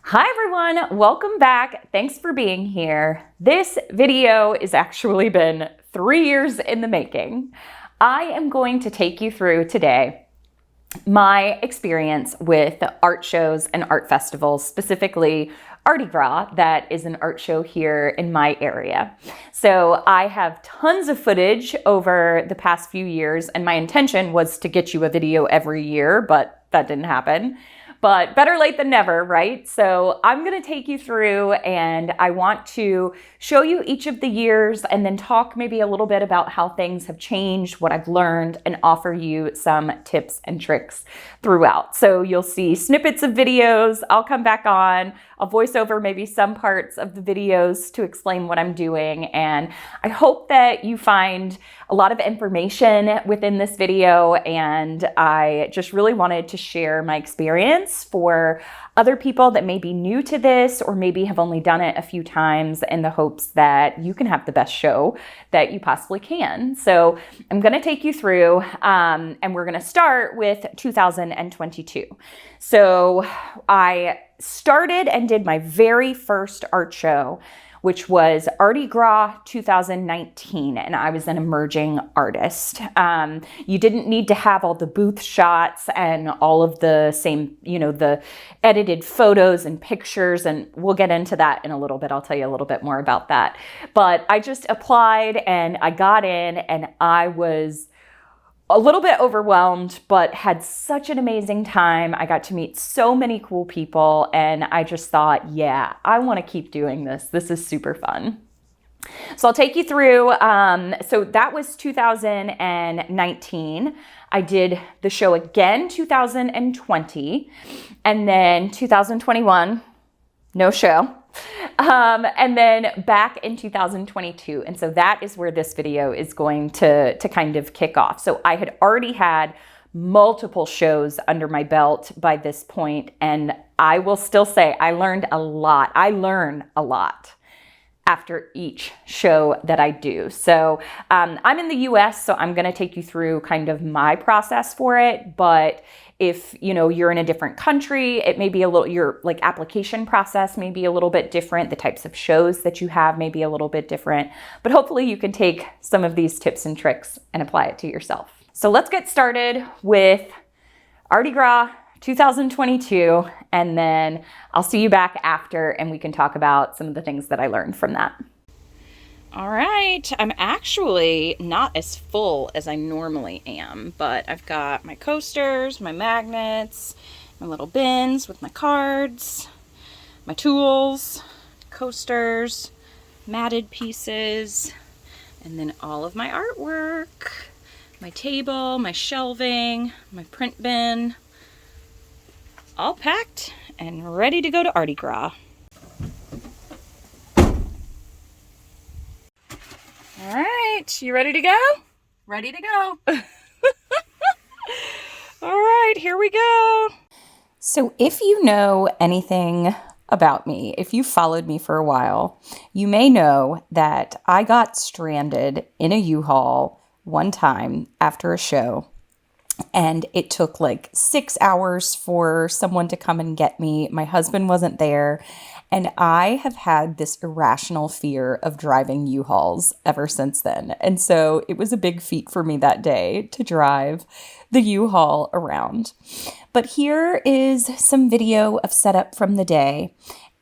Hi everyone, welcome back. Thanks for being here. This video has actually been 3 years in the making. I am going to take you through today my experience with art shows and art festivals, specifically Artigras, that is an art show here in my area. So I have tons of footage over the past few years, and my intention was to get you a video every year, but that didn't happen. But better late than never, right? So I'm gonna take you through and I want to show you each of the years and then talk maybe a little bit about how things have changed, what I've learned, and offer you some tips and tricks throughout. So you'll see snippets of videos, I'll come back on, I'll voice over maybe some parts of the videos to explain what I'm doing. And I hope that you find a lot of information within this video, and I just really wanted to share my experience for other people that may be new to this or maybe have only done it a few times, in the hopes that you can have the best show that you possibly can. So I'm going to take you through and we're going to start with 2022. So I started and did my very first art show, which was Artigras 2019, and I was an emerging artist. You didn't need to have all the booth shots and all of the same, the edited photos and pictures, and we'll get into that in a little bit. I'll tell you a little bit more about that. But I just applied and I got in, and I was a little bit overwhelmed, but had such an amazing time. I got to meet so many cool people, and I just thought, yeah, I want to keep doing this. This is super fun. So I'll take you through. So that was 2019. I did the show again 2020, and then 2021, no show. And then back in 2022. And so that is where this video is going to kind of kick off. So I had already had multiple shows under my belt by this point, and I will still say I learned a lot. I learn a lot after each show that I do. So I'm in the US, so I'm gonna take you through kind of my process for it. But if you're in a different country, it may be a little, your like application process may be a little bit different. The types of shows that you have may be a little bit different, but hopefully you can take some of these tips and tricks and apply it to yourself. So let's get started with Artigras 2022, and then I'll see you back after and we can talk about some of the things that I learned from that. All right, I'm actually not as full as I normally am, but I've got my coasters, my magnets, my little bins with my cards, my tools, coasters, matted pieces, and then all of my artwork, my table, my shelving, my print bin, all packed and ready to go to Artigras. All right, you ready to go? Ready to go. All right, here we go. So if you know anything about me, if you followed me for a while, you may know that I got stranded in a U-Haul one time after a show. And it took like 6 hours for someone to come and get me. My husband wasn't there. And I have had this irrational fear of driving U-Hauls ever since then. And so it was a big feat for me that day to drive the U-Haul around. But here is some video of setup from the day.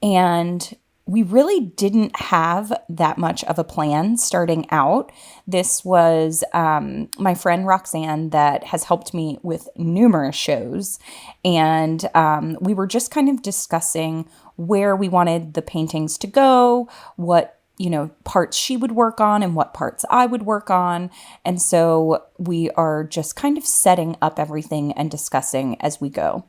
And we really didn't have that much of a plan starting out. This was my friend Roxanne that has helped me with numerous shows. And we were just kind of discussing where we wanted the paintings to go, what parts she would work on and what parts I would work on. And so we are just kind of setting up everything and discussing as we go.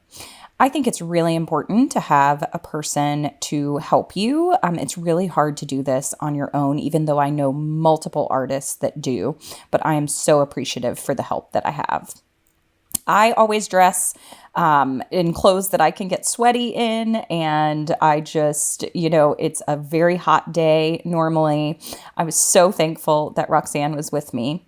I think it's really important to have a person to help you. It's really hard to do this on your own, even though I know multiple artists that do, but I am so appreciative for the help that I have. I always dress in clothes that I can get sweaty in, and I just, it's a very hot day normally. I was so thankful that Roxanne was with me.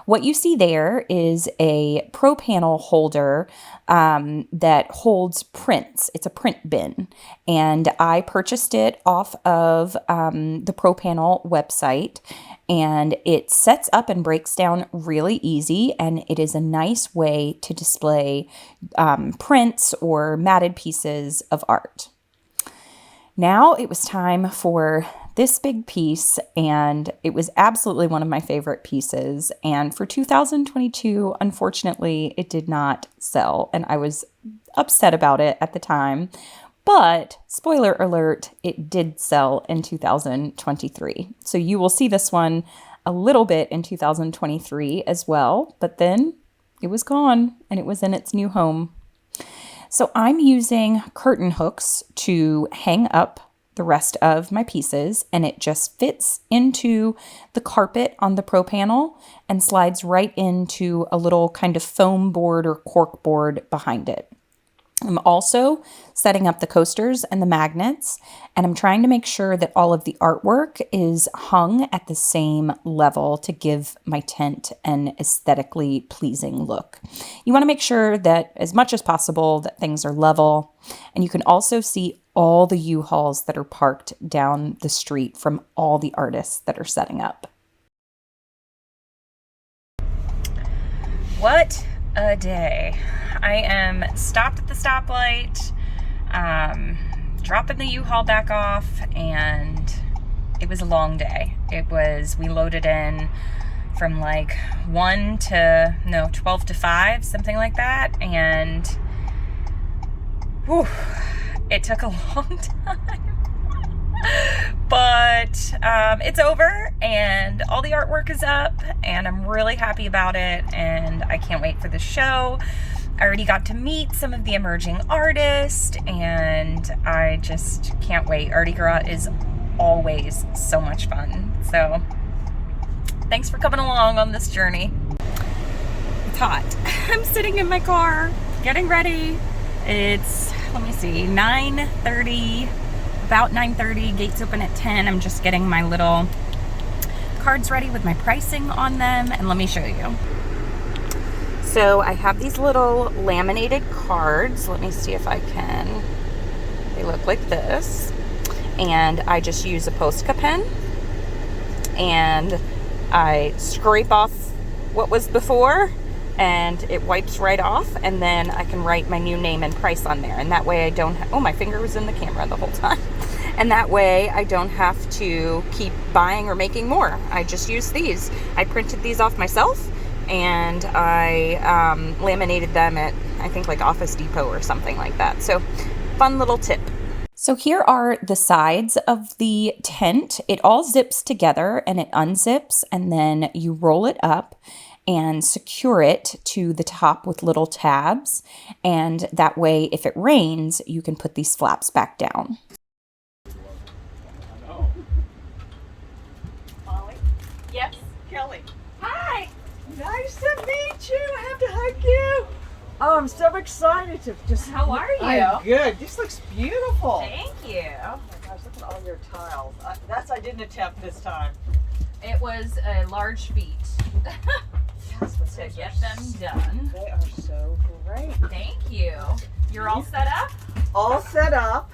What you see there is a Pro Panel holder that holds prints. It's a print bin, and I purchased it off of the Pro Panel website, and it sets up and breaks down really easy, and it is a nice way to display prints or matted pieces of art. Now it was time for this big piece, and it was absolutely one of my favorite pieces. And for 2022, unfortunately, it did not sell, and I was upset about it at the time. But spoiler alert, it did sell in 2023. So you will see this one a little bit in 2023 as well, but then it was gone and it was in its new home. So I'm using curtain hooks to hang up the rest of my pieces, and it just fits into the carpet on the Pro Panel and slides right into a little kind of foam board or cork board behind it. I'm also setting up the coasters and the magnets, and I'm trying to make sure that all of the artwork is hung at the same level to give my tent an aesthetically pleasing look. You want to make sure that as much as possible that things are level, and you can also see all the U-Hauls that are parked down the street from all the artists that are setting up. What a day. I am stopped at the stoplight, dropping the U-Haul back off, and it was a long day. We loaded in from like 12 to 5, something like that, and whew, it took a long time. But it's over, and all the artwork is up, and I'm really happy about it, and I can't wait for the show. I already got to meet some of the emerging artists, and I just can't wait. Artigras is always so much fun. So thanks for coming along on this journey. It's hot. I'm sitting in my car getting ready. It's, let me see, 9:30. About 9:30, gates open at 10. I'm just getting my little cards ready with my pricing on them, and let me show you. So I have these little laminated cards. Let me see if I can. They look like this. And I just use a Posca pen, and I scrape off what was before, and it wipes right off, and then I can write my new name and price on there, and that way I don't oh, my finger was in the camera the whole time. And that way I don't have to keep buying or making more. I just use these. I printed these off myself, and I laminated them at, I think, like Office Depot or something like that. So fun little tip. So here are the sides of the tent. It all zips together, and it unzips, and then you roll it up and secure it to the top with little tabs. And that way, if it rains, you can put these flaps back down. Molly? Yes. Kelly? Hi. Nice to meet you. I have to hug you. Oh, I'm so excited to just... How are you? I'm good. This looks beautiful. Thank you. Oh my gosh, look at all your tiles. I didn't attempt this time. It was a large feat Yes, but to get them done. They are so great. Thank you. You're all set up? All set up.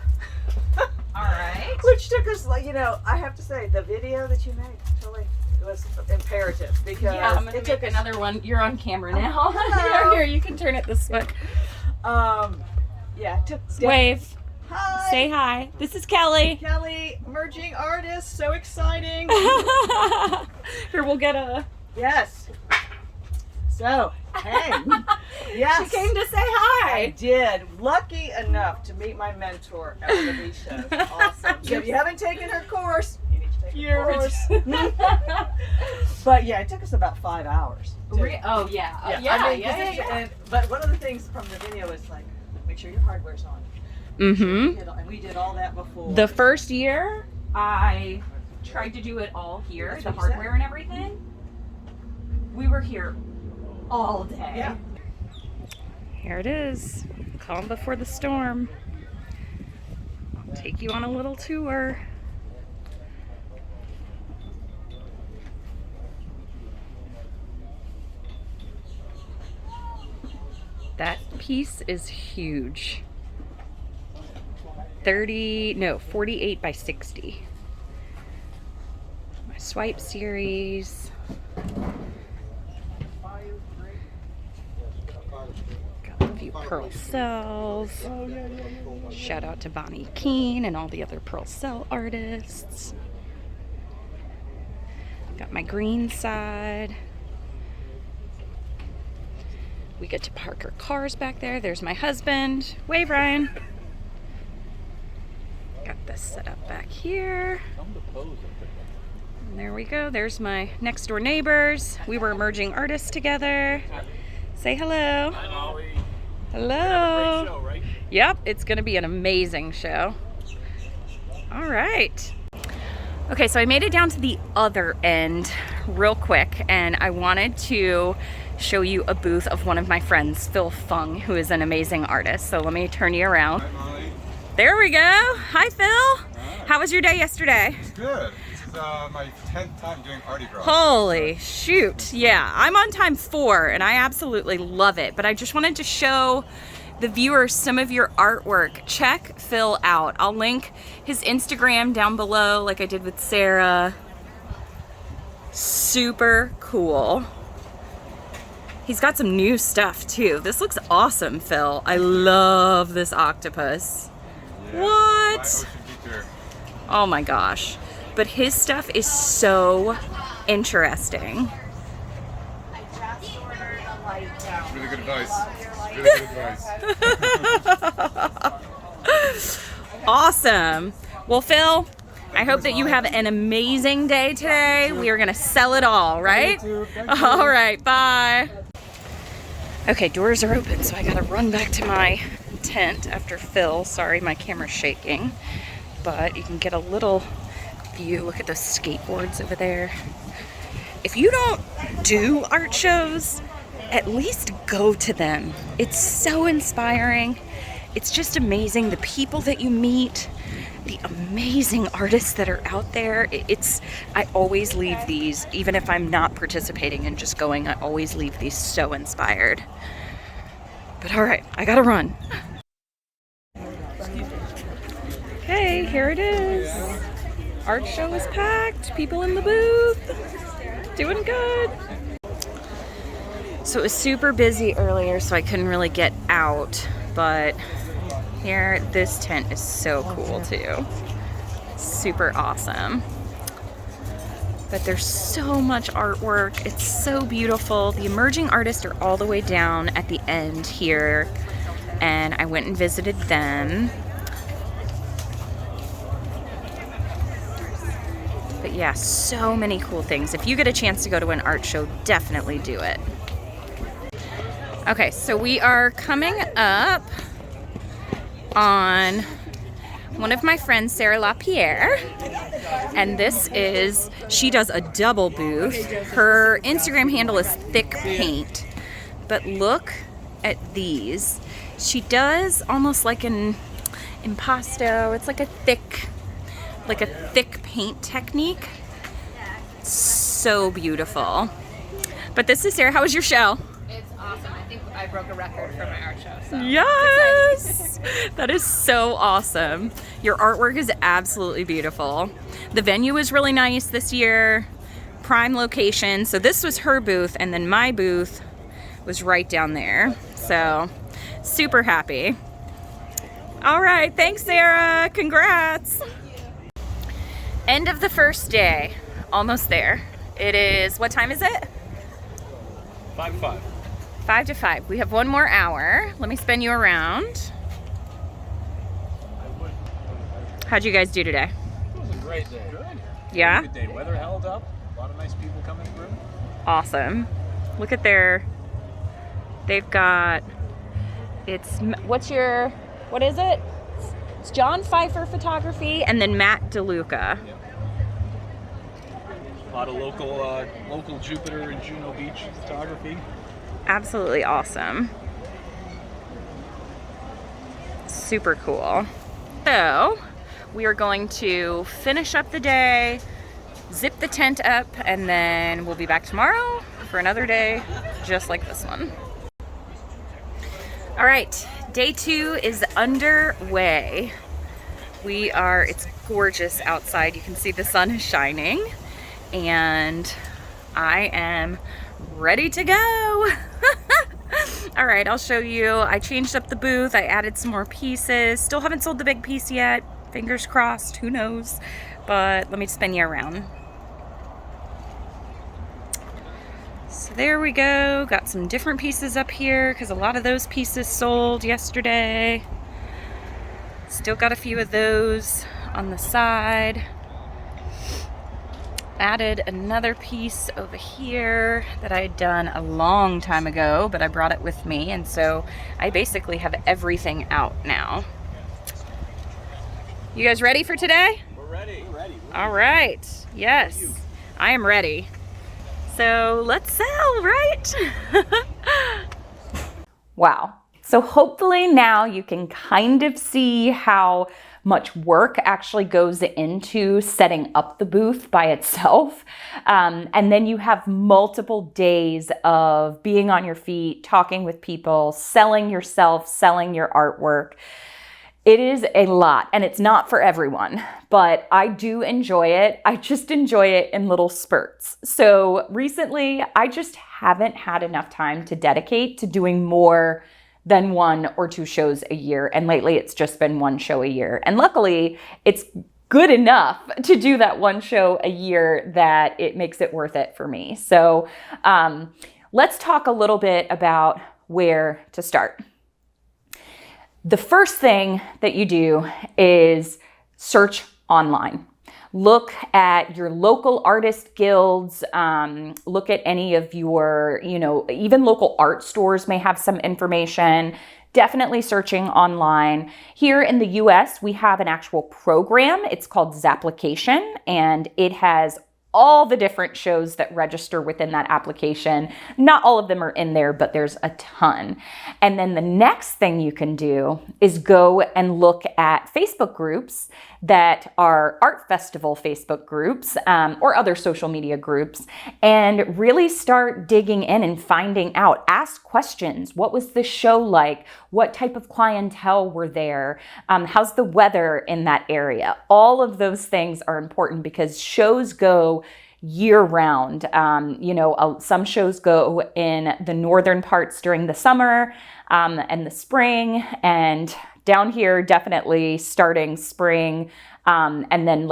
All right. Which took us, like, I have to say, the video that you made totally was imperative, because Yeah, I'm gonna it took make us another one. You're on camera now. Hello. Here, you can turn it this way. Yeah, it took Wave. Hi. Say hi. This is Kelly. Kelly, emerging artist, so exciting. Here, we'll get a... Yes. So, hey. Yes. She came to say hi. I did. Lucky enough to meet my mentor at one of these shows. Awesome. So if you haven't taken her course, you need to take her course. But yeah, it took us about 5 hours. Oh, yeah. And, but one of the things from the video is like, make sure your hardware's on. Mm-hmm. And we did all that before. The first year, I tried to do it all here, That's the what you said. hardware and everything. We were here all day. Yeah. Here it is, calm before the storm. Take you on a little tour. piece is huge. 48 by 60. My swipe series. Got a few pearl cells. Shout out to Bonnie Keene and all the other pearl cell artists. Got my green side. We get to park our cars back there. There's my husband. Wave, Ryan. Got this set up back here. And there we go. There's my next door neighbors. We were emerging artists together. Say hello. Hi, Molly. Hello. Great show, right? Yep, it's gonna be an amazing show. All right. Okay, so I made it down to the other end real quick, and I wanted to show you a booth of one of my friends, Phil Fung, who is an amazing artist. So let me turn you around. Hi, Molly. There we go. Hi, Phil. How was your day yesterday? It's good. This is my 10th time doing Artigras. Holy shoot. Yeah, I'm on time 4, and I absolutely love it. But I just wanted to show the viewers some of your artwork. Check Phil out. I'll link his Instagram down below like I did with Sarah. Super cool. He's got some new stuff too. This looks awesome, Phil. I love this octopus. Yeah, What? my ocean feature. Oh my gosh. But his stuff is so interesting. Really good advice. Really good advice. Awesome. Well, Phil, I hope that you have an amazing day today. We are gonna sell it all, right? All right, bye. Okay, doors are open, so I gotta run back to my tent after Phil. Sorry, my camera's shaking, but you can get a little view. Look at those skateboards over there. If you don't do art shows, at least go to them. It's so inspiring. It's just amazing, the people that you meet, the amazing artists that are out there. I always leave these, even if I'm not participating and just going, I always leave these so inspired. But all right, I gotta run. Okay, here it is. Art show is packed, people in the booth, doing good. So it was super busy earlier, so I couldn't really get out, but here, this tent is so cool too. Super awesome. But there's so much artwork. It's so beautiful. The emerging artists are all the way down at the end here, and I went and visited them. But yeah, so many cool things. If you get a chance to go to an art show, definitely do it. Okay, so we are coming up on one of my friends, Sarah LaPierre, and she does a double booth. Her Instagram handle is Thick Paint, but look at these. She does almost like an impasto. It's like a thick paint technique. So beautiful. But this is Sarah. How was your show? It's awesome. I think I broke a record for my art show. So Yes! That is so awesome. Your artwork is absolutely beautiful. The venue was really nice this year. Prime location. So this was her booth, and then my booth was right down there. So super happy. All right, thanks, Sarah. Congrats. End of the first day. Almost there. It is, what time is it? 5 to 5. 5 to 5. We have one more hour. Let me spin you around. How'd you guys do today? It was a great day. Good. Yeah? Good day. Weather held up. A lot of nice people coming through. Awesome. Look at they've got, what is it? It's John Pfeiffer Photography and then Matt DeLuca. Yep. A lot of local Jupiter and Juno Beach photography. Absolutely awesome. Super cool. So, we are going to finish up the day, zip the tent up, and then we'll be back tomorrow for another day just like this one. All right, day 2 is underway. It's gorgeous outside. You can see the sun is shining and I am ready to go. All right, I'll show you. I changed up the booth. I added some more pieces. Still haven't sold the big piece yet. Fingers crossed, who knows? But let me spin you around. So there we go. Got some different pieces up here because a lot of those pieces sold yesterday. Still got a few of those on the side. Added another piece over here that I had done a long time ago, but I brought it with me, and so I basically have everything out now. You guys ready for today? We're ready. All right. Yes, I am ready. So let's sell, right? Wow. So hopefully now you can kind of see how much work actually goes into setting up the booth by itself. And then you have multiple days of being on your feet, talking with people, selling yourself, selling your artwork. It is a lot, and it's not for everyone, but I do enjoy it. I just enjoy it in little spurts. So recently, I just haven't had enough time to dedicate to doing more than 1 or 2 shows a year. And lately it's just been 1 show a year. And luckily it's good enough to do that 1 show a year that it makes it worth it for me. So let's talk a little bit about where to start. The first thing that you do is search online. Look at your local artist guilds, look at any of your, even local art stores may have some information. Definitely searching online. Here in the US, we have an actual program. It's called Zapplication, and it has all the different shows that register within that application. Not all of them are in there, but there's a ton. And then the next thing you can do is go and look at Facebook groups that are art festival Facebook groups or other social media groups, and really start digging in and finding out. Ask questions. What was the show like? What type of clientele were there? How's the weather in that area? All of those things are important because shows go year round. Some shows go in the northern parts during the summer and the spring, and down here definitely starting spring, and then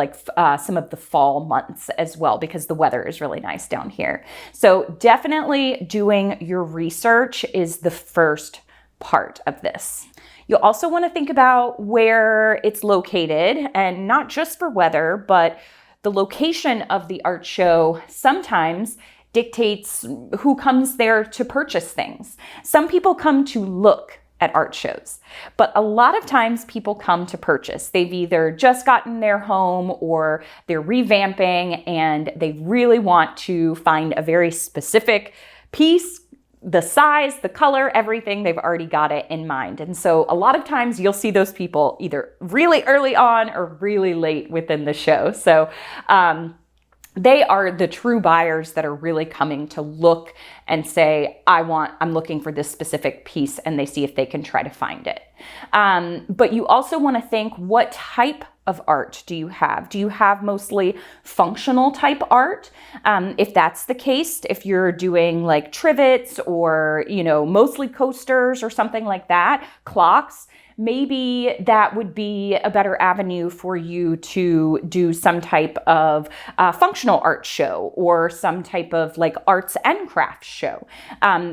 some of the fall months as well, because the weather is really nice down here. So definitely doing your research is the first part of this. You'll also want to think about where it's located, and not just for weather, but the location of the art show sometimes dictates who comes there to purchase things. Some people come to look at art shows, but a lot of times people come to purchase. They've either just gotten their home or they're revamping and they really want to find a very specific piece, the size, the color, everything. They've already got it in mind. And so a lot of times you'll see those people either really early on or really late within the show. So they are the true buyers that are really coming to look and say, I'm looking for this specific piece, and they see if they can try to find it. But you also want to think, what type of art do you have? Do you have mostly functional type art? If that's the case, if you're doing like trivets or, mostly coasters or something like that, clocks, maybe that would be a better avenue for you to do some type of functional art show or some type of like arts and crafts show.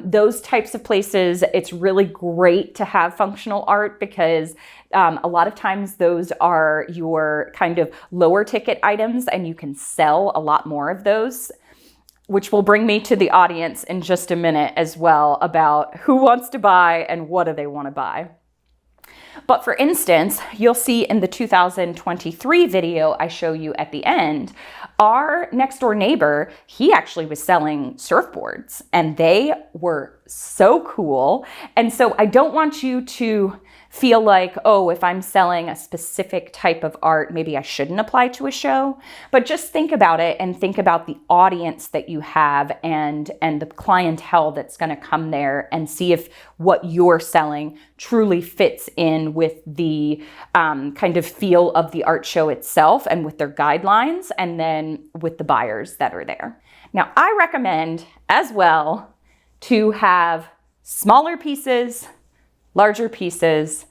Those types of places, it's really great to have functional art because a lot of times those are your kind of lower ticket items, and you can sell a lot more of those, which will bring me to the audience in just a minute as well about who wants to buy and what do they want to buy. But for instance, you'll see in the 2023 video I show you at the end, our next door neighbor, he actually was selling surfboards, and they were so cool. And so I don't want you to feel like, oh, if I'm selling a specific type of art, maybe I shouldn't apply to a show. But just think about it and think about the audience that you have and the clientele that's going to come there, and see if what you're selling truly fits in with the kind of feel of the art show itself and with their guidelines, and then with the buyers that are there. Now, I recommend as well to have smaller pieces, larger pieces,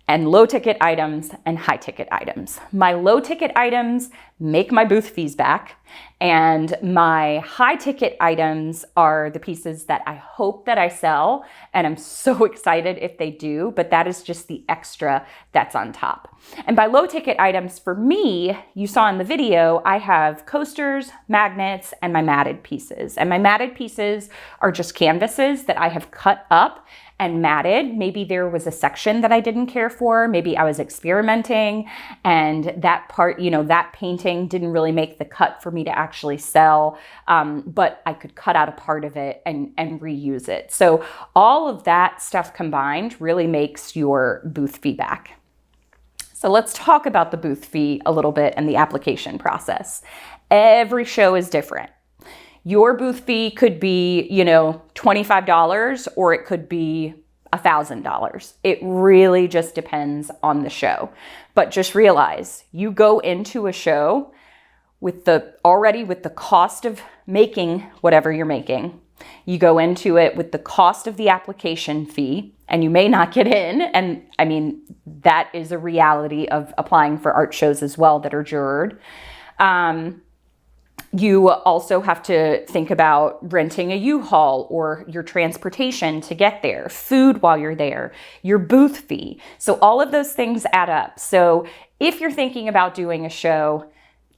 and low ticket items and high ticket items. My low ticket items make my booth fees back, and my high ticket items are the pieces that I hope that I sell, and I'm so excited if they do, but that is just the extra that's on top. And by low ticket items, for me, you saw in the video, I have coasters, magnets, and my matted pieces. And my matted pieces are just canvases that I have cut up and matted. Maybe there was a section that I didn't care for. Maybe I was experimenting and that part, that painting didn't really make the cut for me to actually sell, but I could cut out a part of it and reuse it. So all of that stuff combined really makes your booth fee back. So let's talk about the booth fee a little bit and the application process. Every show is different. Your booth fee could be, $25, or it could be $1,000. It really just depends on the show. But just realize you go into a show with the cost of making whatever you're making. You go into it with the cost of the application fee, and you may not get in. And I mean, that is a reality of applying for art shows as well that are jurored. You also have to think about renting a U-Haul or your transportation to get there, food while you're there, your booth fee. So all of those things add up. So if you're thinking about doing a show,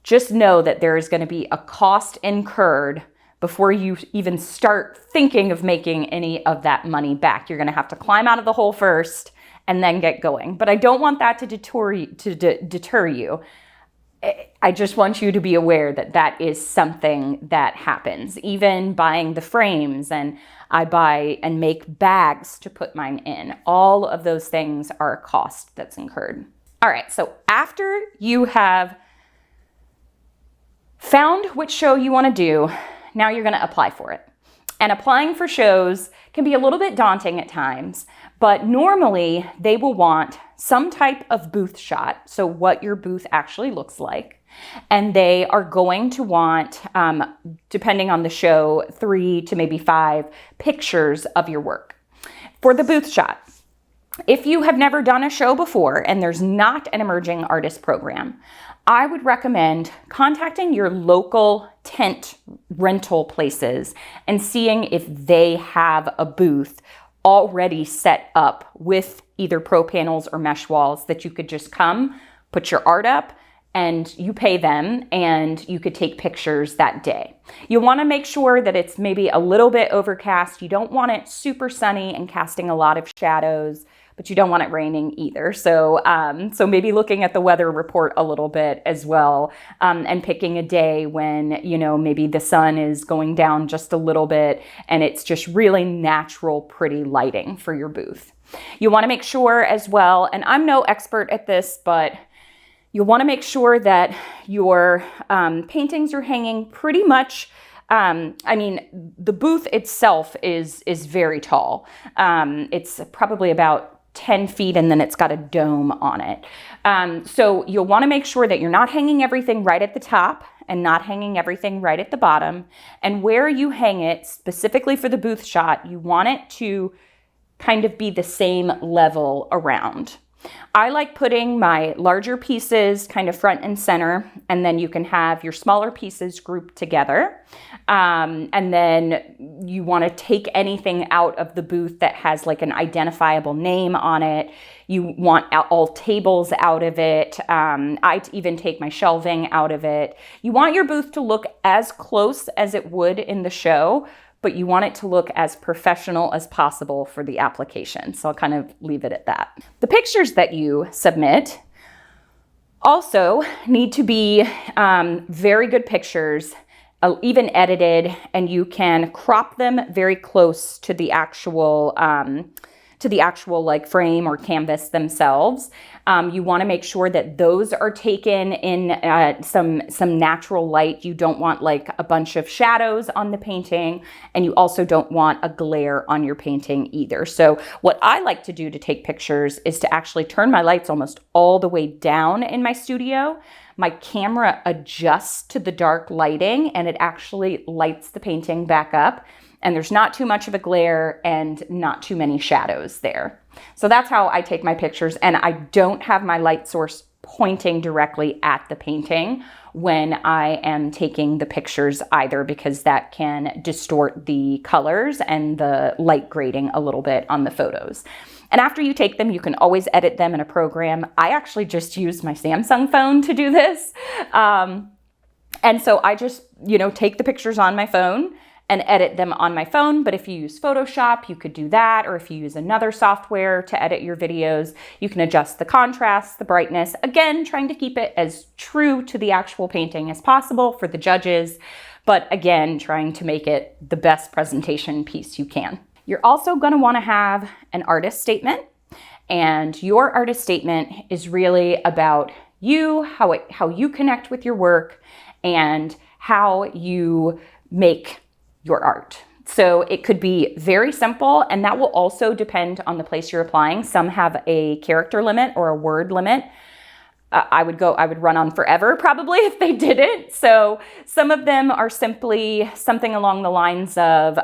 just know that there is going to be a cost incurred before you even start thinking of making any of that money back. You're going to have to climb out of the hole first and then get going. But I don't want that to deter you. I just want you to be aware that that is something that happens. Even buying the frames, and I buy and make bags to put mine in. All of those things are a cost that's incurred. All right, so after you have found which show you want to do, now you're going to apply for it. And applying for shows can be a little bit daunting at times, but normally they will want some type of booth shot, so what your booth actually looks like. And they are going to want, depending on the show, 3 to maybe 5 pictures of your work. For the booth shot, if you have never done a show before and there's not an emerging artist program, I would recommend contacting your local tent rental places and seeing if they have a booth already set up with either pro panels or mesh walls that you could just come, put your art up, and you pay them and you could take pictures that day. You want to make sure that it's maybe a little bit overcast. You don't want it super sunny and casting a lot of shadows, but you don't want it raining either. So maybe looking at the weather report a little bit as well, and picking a day when, maybe the sun is going down just a little bit and it's just really natural, pretty lighting for your booth. You want to make sure as well, and I'm no expert at this, but you'll want to make sure that your paintings are hanging pretty much. The booth itself is very tall. It's probably about 10 feet, and then it's got a dome on it. So you'll want to make sure that you're not hanging everything right at the top and not hanging everything right at the bottom. And where you hang it, specifically for the booth shot, you want it to kind of be the same level around. I like putting my larger pieces kind of front and center, and then you can have your smaller pieces grouped together. And then you want to take anything out of the booth that has like an identifiable name on it. You want all tables out of it. I even take my shelving out of it. You want your booth to look as close as it would in the show, but you want it to look as professional as possible for the application. So I'll kind of leave it at that. The pictures that you submit also need to be very good pictures, even edited, and you can crop them very close to the actual to the actual like frame or canvas themselves. You want to make sure that those are taken in some natural light. You don't want like a bunch of shadows on the painting, and you also don't want a glare on your painting either. So what I like to do to take pictures is to actually turn my lights almost all the way down in my studio. My camera adjusts to the dark lighting and it actually lights the painting back up, and there's not too much of a glare and not too many shadows there. So that's how I take my pictures, and I don't have my light source pointing directly at the painting when I am taking the pictures either, because that can distort the colors and the light grading a little bit on the photos. And after you take them, you can always edit them in a program. I actually just used my Samsung phone to do this. And so I just, take the pictures on my phone and edit them on my phone. But if you use Photoshop, you could do that. Or if you use another software to edit your videos, you can adjust the contrast, the brightness, again, trying to keep it as true to the actual painting as possible for the judges. But again, trying to make it the best presentation piece you can. You're also going to want to have an artist statement. And your artist statement is really about you, how you connect with your work, and how you make your art. So it could be very simple, and that will also depend on the place you're applying. Some have a character limit or a word limit. I would run on forever probably if they didn't. So some of them are simply something along the lines of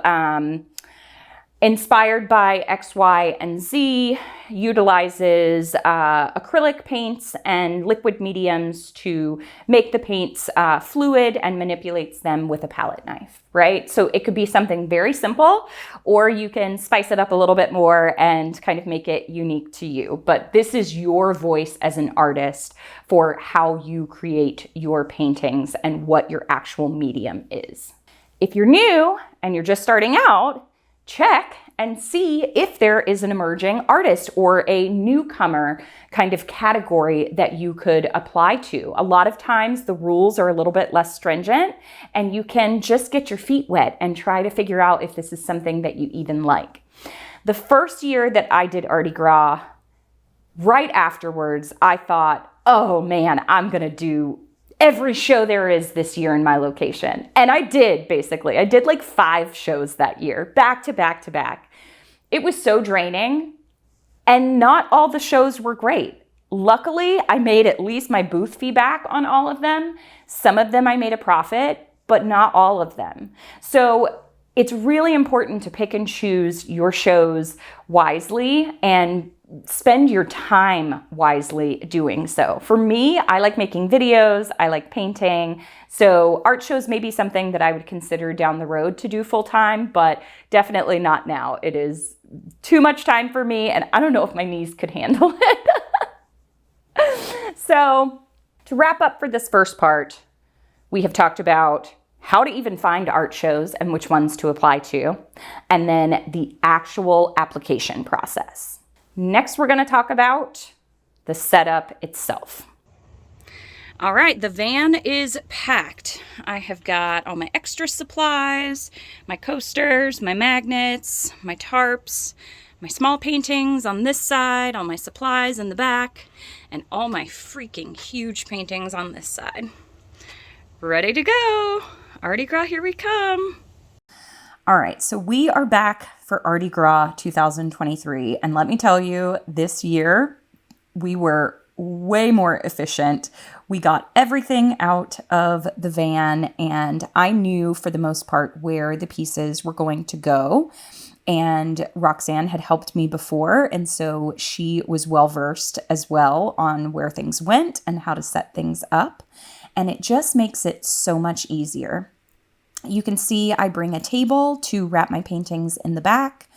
inspired by X, Y, and Z, utilizes acrylic paints and liquid mediums to make the paints fluid, and manipulates them with a palette knife, right? So it could be something very simple, or you can spice it up a little bit more and kind of make it unique to you. But this is your voice as an artist for how you create your paintings and what your actual medium is. If you're new and you're just starting out, check and see if there is an emerging artist or a newcomer kind of category that you could apply to. A lot of times the rules are a little bit less stringent, and you can just get your feet wet and try to figure out if this is something that you even like. The first year that I did Artigras, right afterwards, I thought, oh man, I'm gonna do every show there is this year in my location. And I did, basically. I did like 5 shows that year, back to back to back. It was so draining, and not all the shows were great. Luckily, I made at least my booth fee back on all of them. Some of them I made a profit, but not all of them. So it's really important to pick and choose your shows wisely and spend your time wisely doing so. For me, I like making videos, I like painting, so art shows may be something that I would consider down the road to do full time, but definitely not now. It is too much time for me, and I don't know if my knees could handle it. So to wrap up for this first part, we have talked about how to even find art shows and which ones to apply to, and then the actual application process. Next, we're going to talk about the setup itself. All right, the van is packed. I have got all my extra supplies, my coasters, my magnets, my tarps, my small paintings on this side, all my supplies in the back, and all my freaking huge paintings on this side. Ready to go. Artigras, here we come. All right, so we are back for Artigras 2023. And let me tell you, this year, we were way more efficient. We got everything out of the van, and I knew for the most part where the pieces were going to go. And Roxanne had helped me before, and so she was well-versed as well on where things went and how to set things up. And it just makes it so much easier. You can see I bring a table to wrap my paintings in the back.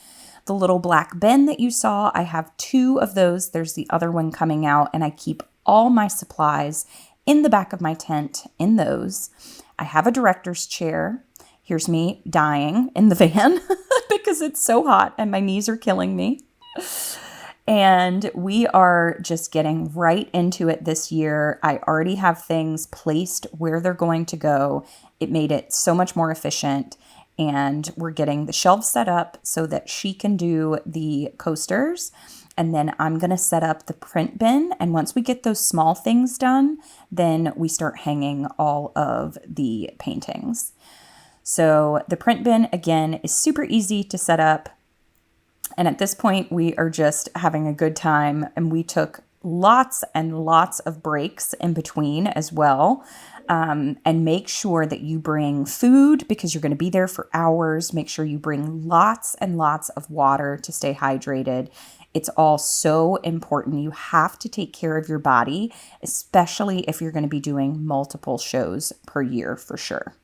The little black bin that you saw, I have 2 of those. There's the other one coming out, and I keep all my supplies in the back of my tent in those. I have a director's chair. Here's me dying in the van because it's so hot and my knees are killing me. And we are just getting right into it this year. I already have things placed where they're going to go. It made it so much more efficient. and we're getting the shelves set up so that she can do the coasters. And then I'm going to set up the print bin. And once we get those small things done, then we start hanging all of the paintings. So the print bin, again, is super easy to set up. And at this point, we are just having a good time. And we took lots and lots of breaks in between as well. And make sure that you bring food because you're going to be there for hours. Make sure you bring lots and lots of water to stay hydrated. It's all so important. You have to take care of your body, especially if you're going to be doing multiple shows per year for sure.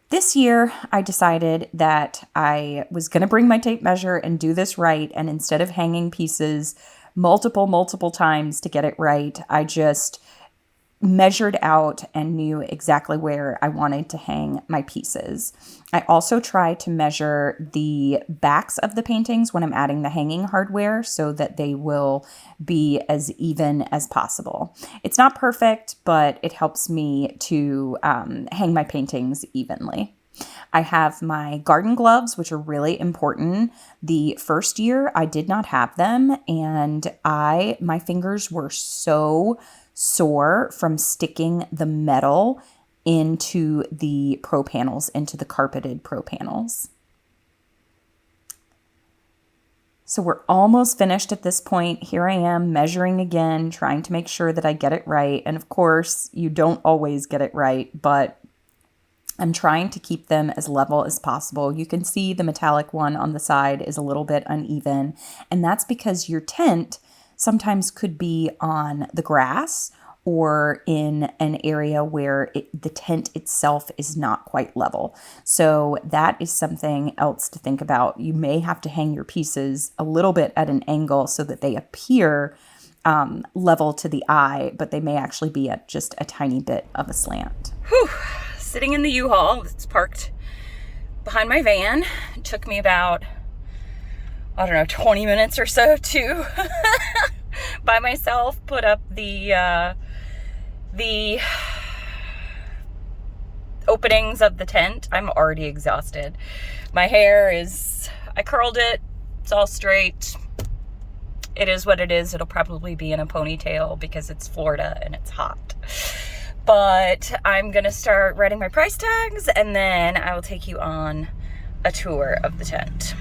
This year, I decided that I was going to bring my tape measure and do this right. And instead of hanging pieces multiple times to get it right, I just measured out and knew exactly where I wanted to hang my pieces. I also try to measure the backs of the paintings when I'm adding the hanging hardware so that they will be as even as possible. It's not perfect, but it helps me to hang my paintings evenly. I have my garden gloves, which are really important. The first year I did not have them, and my fingers were so sore from sticking the metal into the pro panels, into the carpeted pro panels. So we're almost finished at this point. Here I am measuring again, trying to make sure that I get it right. And of course, you don't always get it right, but I'm trying to keep them as level as possible. You can see the metallic one on the side is a little bit uneven, and that's because your tent sometimes could be on the grass or in an area where the tent itself is not quite level. So that is something else to think about. You may have to hang your pieces a little bit at an angle so that they appear level to the eye, but they may actually be at just a tiny bit of a slant. Whew. Sitting in the U-Haul that's parked behind my van. It took me about, 20 minutes or so to by myself put up the openings of the tent. I'm already exhausted. My hair I curled it. It's all straight. It is what it is. It'll probably be in a ponytail because it's Florida and it's hot. But I'm gonna start writing my price tags, and then I will take you on a tour of the tent.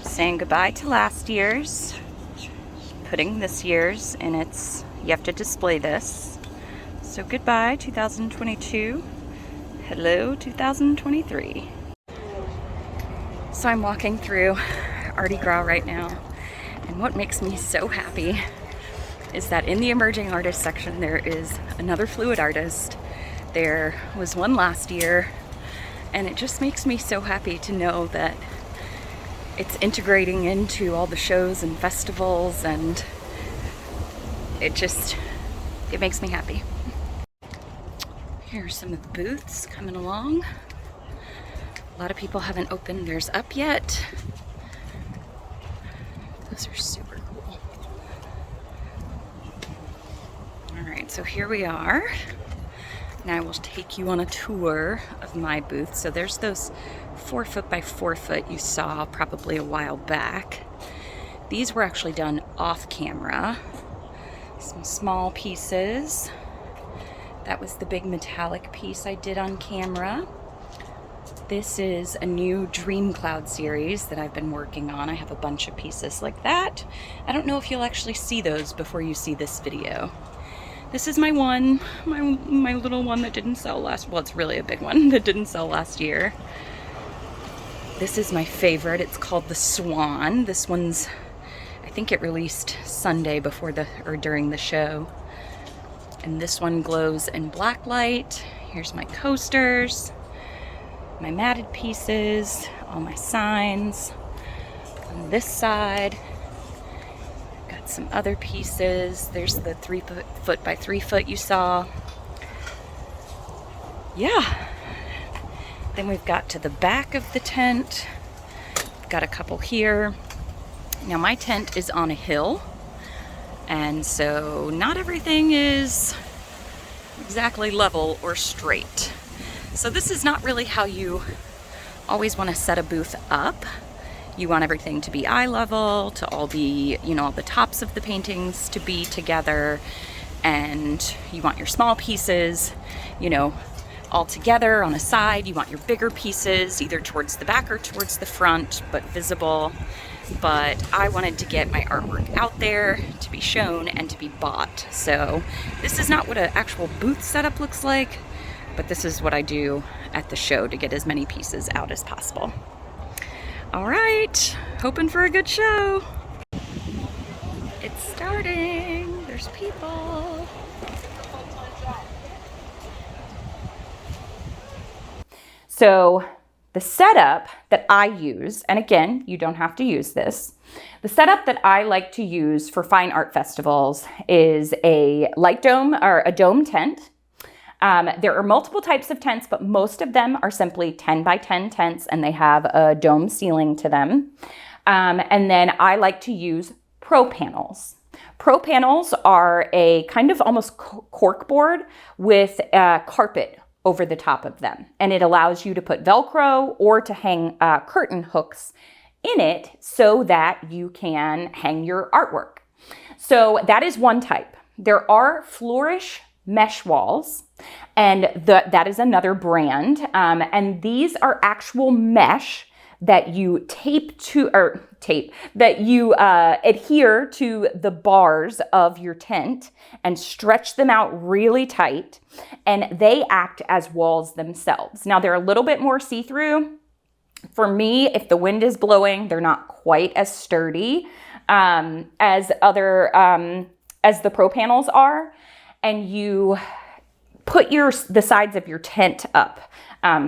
Saying goodbye to last year's, putting this year's in its, you have to display this. So goodbye 2022, hello 2023. So I'm walking through Artigras right now, and what makes me so happy is that in the emerging artist section there is another fluid artist. There was one last year, and it just makes me so happy to know that it's integrating into all the shows and festivals, and it makes me happy. Here's some of the booths coming along. A lot of people haven't opened theirs up yet. Those are super cool. Alright, so here we are. Now I will take you on a tour of my booth. So there's those 4 foot by 4 foot you saw probably a while back. These were actually done off camera. Some small pieces. That was the big metallic piece I did on camera. This is a new Dream Cloud series that I've been working on. I have a bunch of pieces like that. I don't know if you'll actually see those before you see this video. This is my little one that didn't sell well, it's really a big one that didn't sell last year. This is my favorite. It's called the Swan. This one's, I think it released Sunday during the show. And this one glows in black light. Here's my coasters, my matted pieces, all my signs. On this side, got some other pieces. There's the 3 foot by 3 foot you saw. Yeah. Then we've got to the back of the tent. Got a couple here. Now my tent is on a hill, and so not everything is exactly level or straight. So this is not really how you always want to set a booth up. You want everything to be eye level, to all be, you know, all the tops of the paintings to be together, and you want your small pieces, you know, all together on a side. You want your bigger pieces either towards the back or towards the front, but visible. But I wanted to get my artwork out there to be shown and to be bought. So this is not what an actual booth setup looks like, but this is what I do at the show to get as many pieces out as possible. All right, hoping for a good show. It's starting, there's people. So the setup that I use, and again, you don't have to use this, the setup that I like to use for fine art festivals is a light dome or a dome tent. There are multiple types of tents, but most of them are simply 10 by 10 tents, and they have a dome ceiling to them. And then I like to use pro panels. Pro panels are a kind of almost cork board with a carpet over the top of them. And it allows you to put Velcro or to hang curtain hooks in it so that you can hang your artwork. So that is one type. There are Flourish mesh walls, and that is another brand. And these are actual mesh that you adhere to the bars of your tent and stretch them out really tight, and they act as walls themselves. Now they're a little bit more see-through. For me, if the wind is blowing, they're not quite as sturdy as the pro panels are, and you put the sides of your tent up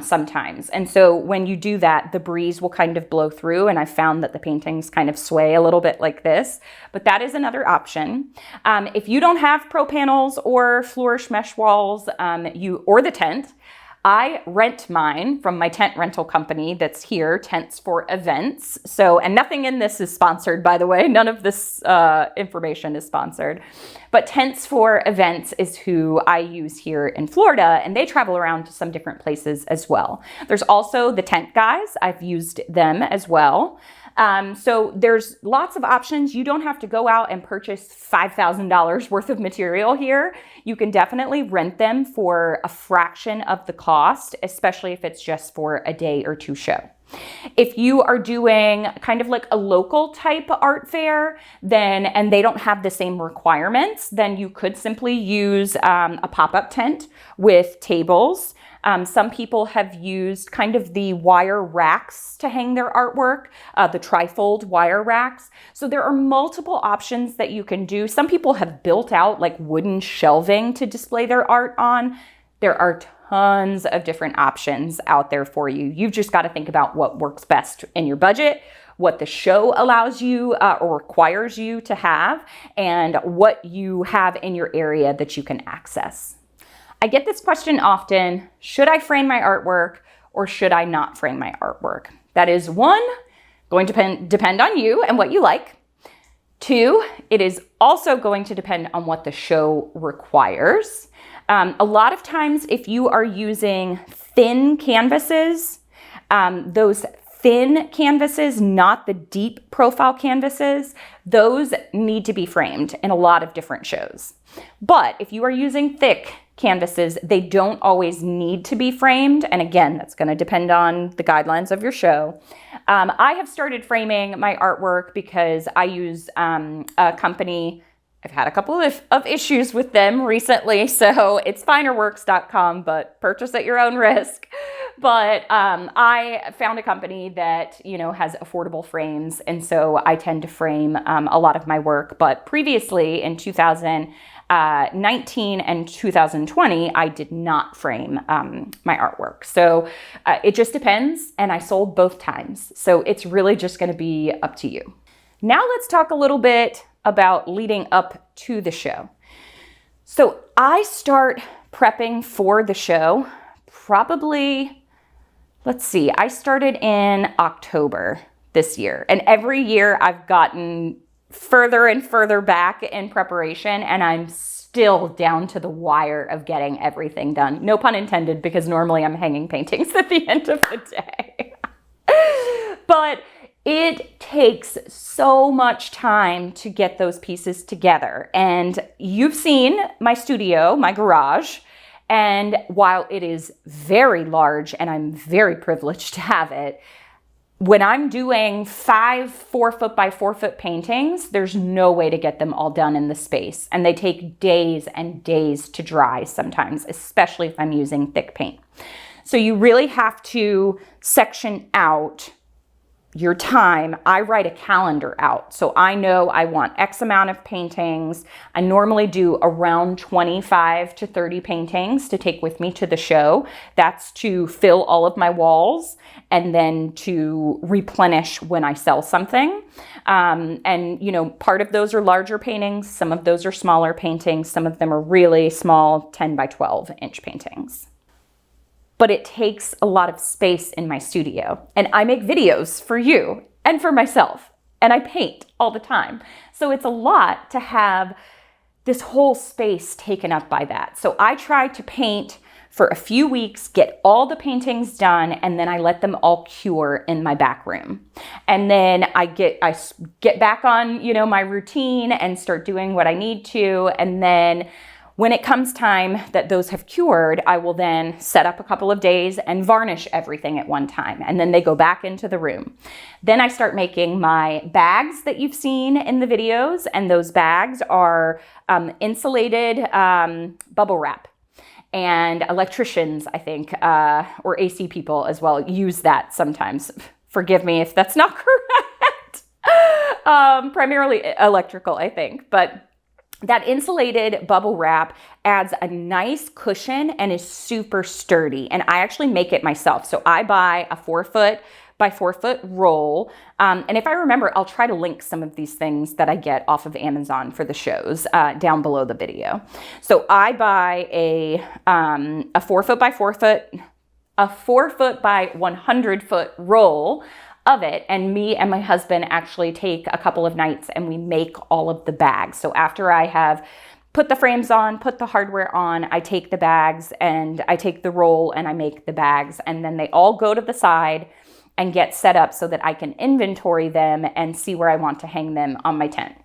sometimes. And so when you do that, the breeze will kind of blow through, and I found that the paintings kind of sway a little bit like this, but that is another option. If you don't have pro panels or Flourish mesh walls, or the tent, I rent mine from my tent rental company that's here, Tents for Events. So, and nothing in this is sponsored, by the way. None of this information is sponsored. But Tents for Events is who I use here in Florida, and they travel around to some different places as well. There's also the Tent Guys. I've used them as well. So there's lots of options. You don't have to go out and purchase $5,000 worth of material here. You can definitely rent them for a fraction of the cost, especially if it's just for a day or two show. If you are doing kind of like a local type art fair, and they don't have the same requirements, then you could simply use a pop-up tent with tables. Some people have used kind of the wire racks to hang their artwork, the trifold wire racks. So there are multiple options that you can do. Some people have built out like wooden shelving to display their art on. There are tons of different options out there for you. You've just got to think about what works best in your budget, what the show allows you or requires you to have, and what you have in your area that you can access. I get this question often: should I frame my artwork or should I not frame my artwork? That is, one, going to depend on you and what you like. Two, it is also going to depend on what the show requires. A lot of times, if you are using thin canvases, those thin canvases, not the deep profile canvases, those need to be framed in a lot of different shows. But if you are using thick canvases, they don't always need to be framed. And again, that's going to depend on the guidelines of your show. I have started framing my artwork because I use a company. I've had a couple of issues with them recently, so it's finerworks.com, but purchase at your own risk. But I found a company that, has affordable frames, and so I tend to frame a lot of my work. But previously, in 2019 and 2020, I did not frame my artwork. So it just depends, and I sold both times. So it's really just going to be up to you. Now let's talk a little bit about leading up to the show. So I start prepping for the show probably, I started in October this year. And every year I've gotten further and further back in preparation, and I'm still down to the wire of getting everything done. No pun intended, because normally I'm hanging paintings at the end of the day. But it takes so much time to get those pieces together. And you've seen my studio, my garage. And while it is very large and I'm very privileged to have it, when I'm doing 5 4-foot by 4-foot paintings, there's no way to get them all done in the space. And they take days and days to dry sometimes, especially if I'm using thick paint. So you really have to section out your time. I write a calendar out. So I know I want X amount of paintings. I normally do around 25 to 30 paintings to take with me to the show. That's to fill all of my walls and then to replenish when I sell something. And, you know, part of those are larger paintings. Some of those are smaller paintings. Some of them are really small 10 by 12 inch paintings. But it takes a lot of space in my studio. And I make videos for you and for myself. And I paint all the time. So it's a lot to have this whole space taken up by that. So I try to paint for a few weeks, get all the paintings done, and then I let them all cure in my back room. And then I get back on, you know, my routine and start doing what I need to. And then when it comes time that those have cured, I will then set up a couple of days and varnish everything at one time. And then they go back into the room. Then I start making my bags that you've seen in the videos. And those bags are insulated bubble wrap. And electricians, I think, or AC people as well, use that sometimes. Forgive me if that's not correct. Primarily electrical, I think. But that insulated bubble wrap adds a nice cushion and is super sturdy. And I actually make it myself. So I buy a 4-foot by 4-foot roll. And if I remember, I'll try to link some of these things that I get off of Amazon for the shows down below the video. So I buy a 4-foot by 4-foot, a 4-foot by 100-foot roll of it, and me and my husband actually take a couple of nights and we make all of the bags. So after I have put the frames on, put the hardware on, I take the bags and I take the roll and I make the bags, and then they all go to the side and get set up so that I can inventory them and see where I want to hang them on my tent.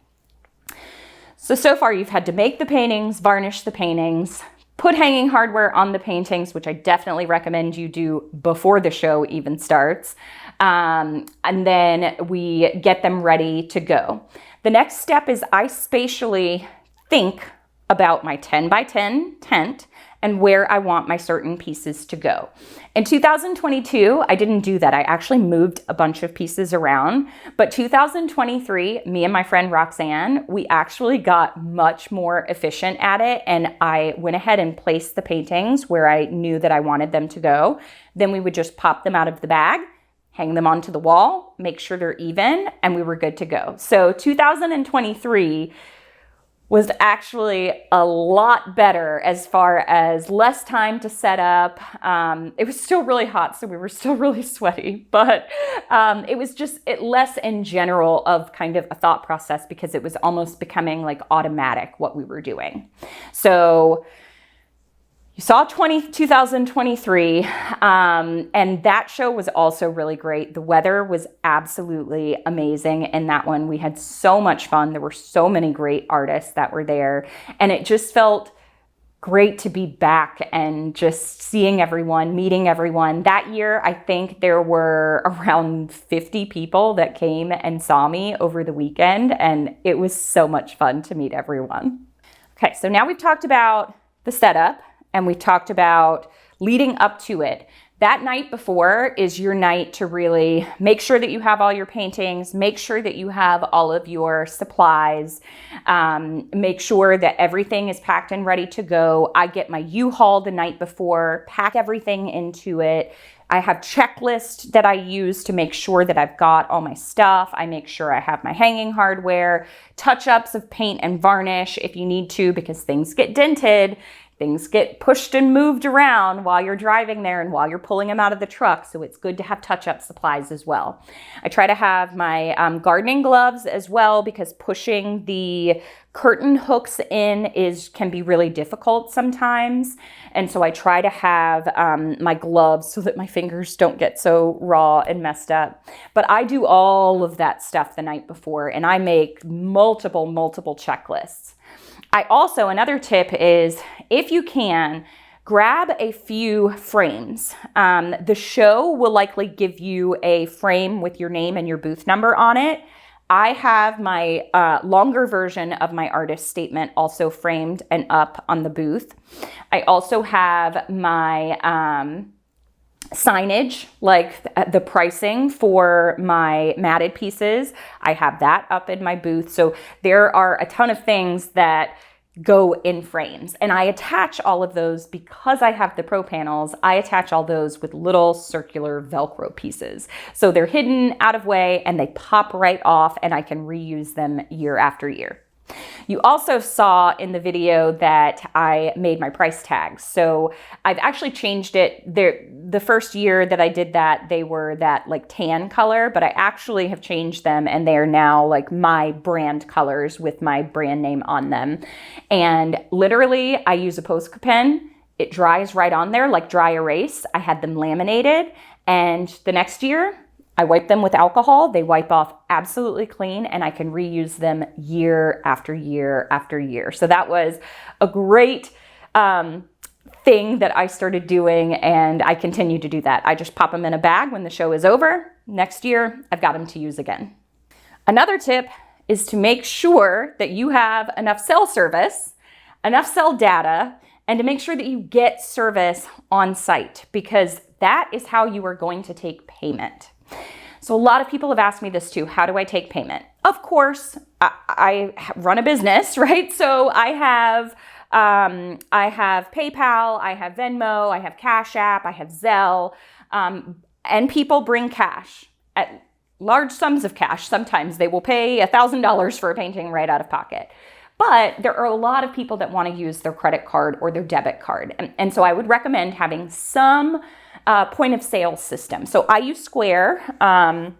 So far you've had to make the paintings, varnish the paintings, put hanging hardware on the paintings, which I definitely recommend you do before the show even starts. And then we get them ready to go. The next step is I spatially think about my 10 by 10 tent and where I want my certain pieces to go. In 2022, I didn't do that. I actually moved a bunch of pieces around. But 2023, me and my friend Roxanne, we actually got much more efficient at it. And I went ahead and placed the paintings where I knew that I wanted them to go. Then we would just pop them out of the bag, hang them onto the wall, make sure they're even, and we were good to go. So 2023 was actually a lot better as far as less time to set up. It was still really hot, so we were still really sweaty, but it was just less in general of kind of a thought process because it was almost becoming like automatic what we were doing. So you saw 2023, and that show was also really great. The weather was absolutely amazing in that one. We had so much fun. There were so many great artists that were there, and it just felt great to be back and just seeing everyone, meeting everyone. That year, I think there were around 50 people that came and saw me over the weekend, and it was so much fun to meet everyone. Okay, so now we've talked about the setup, and we talked about leading up to it. That night before is your night to really make sure that you have all your paintings, make sure that you have all of your supplies, make sure that everything is packed and ready to go. I get my U-Haul the night before, pack everything into it. I have checklists that I use to make sure that I've got all my stuff. I make sure I have my hanging hardware, touch-ups of paint and varnish if you need to, because things get dented. Things get pushed and moved around while you're driving there and while you're pulling them out of the truck. So it's good to have touch-up supplies as well. I try to have my gardening gloves as well, because pushing the curtain hooks in can be really difficult sometimes. And so I try to have my gloves so that my fingers don't get so raw and messed up. But I do all of that stuff the night before, and I make multiple checklists. I also, another tip is, if you can, grab a few frames. The show will likely give you a frame with your name and your booth number on it. I have my longer version of my artist statement also framed and up on the booth. I also have my signage, like the pricing for my matted pieces. I have that up in my booth. So there are a ton of things that go in frames, and I attach all of those because I have the pro panels. I attach all those with little circular Velcro pieces. So they're hidden out of way and they pop right off, and I can reuse them year after year. You also saw in the video that I made my price tags. So I've actually changed it. The first year that I did that, they were that like tan color, but I actually have changed them, and they are now like my brand colors with my brand name on them. And literally I use a Posca pen. It dries right on there like dry erase. I had them laminated, and the next year I wipe them with alcohol. They wipe off absolutely clean, and I can reuse them year after year after year. So that was a great thing that I started doing, and I continue to do that. I just pop them in a bag when the show is over. Next year, I've got them to use again. Another tip is to make sure that you have enough cell service, enough cell data, and to make sure that you get service on site, because that is how you are going to take payment. So a lot of people have asked me this too. How do I take payment? Of course, I run a business, right? So I have PayPal, I have Venmo, I have Cash App, I have Zelle, and people bring cash, at large sums of cash. Sometimes they will pay $1,000 for a painting right out of pocket. But there are a lot of people that want to use their credit card or their debit card. And so I would recommend having some point of sale system. So I use Square, and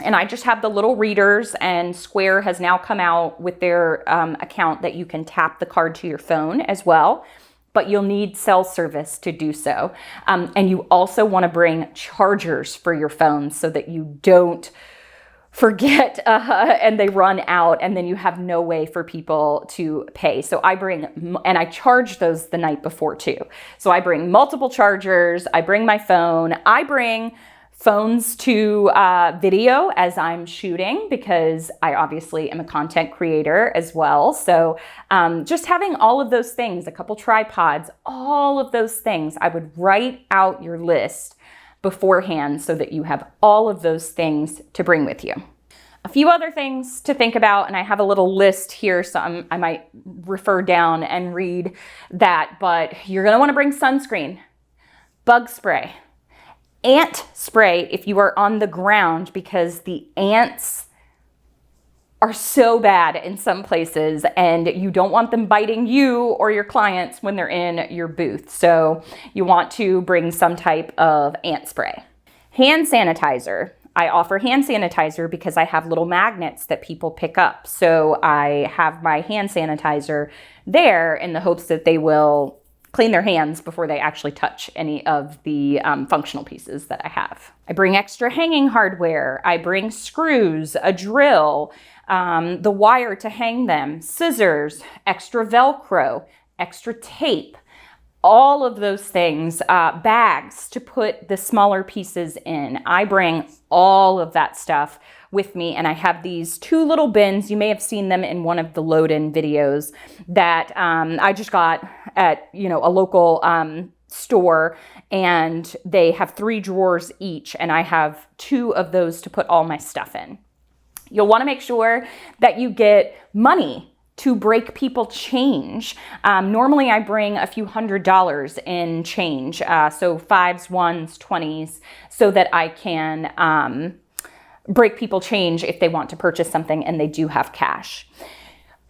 I just have the little readers, and Square has now come out with their account that you can tap the card to your phone as well, but you'll need cell service to do so. And you also want to bring chargers for your phone so that you don't forget and they run out, and then you have no way for people to pay. So I bring, and I charge those the night before too. So I bring multiple chargers, I bring my phone, I bring phones to video as I'm shooting, because I obviously am a content creator as well. So just having all of those things, a couple tripods, all of those things, I would write out your list beforehand so that you have all of those things to bring with you. A few other things to think about, and I have a little list here, so I might refer down and read that, but you're gonna wanna bring sunscreen, bug spray, ant spray if you are on the ground, because the ants are so bad in some places, and you don't want them biting you or your clients when they're in your booth. So you want to bring some type of ant spray. Hand sanitizer. I offer hand sanitizer because I have little magnets that people pick up. So I have my hand sanitizer there in the hopes that they will clean their hands before they actually touch any of the functional pieces that I have. I bring extra hanging hardware. I bring screws, a drill, the wire to hang them, scissors, extra Velcro, extra tape, all of those things, bags to put the smaller pieces in. I bring all of that stuff with me, and I have these two little bins. You may have seen them in one of the load-in videos that I just got at a local store, and they have 3 drawers each, and I have 2 of those to put all my stuff in. You'll want to make sure that you get money to break people change. Normally I bring a few $100s in change, so 5s, 1s, 20s, so that I can break people change if they want to purchase something and they do have cash.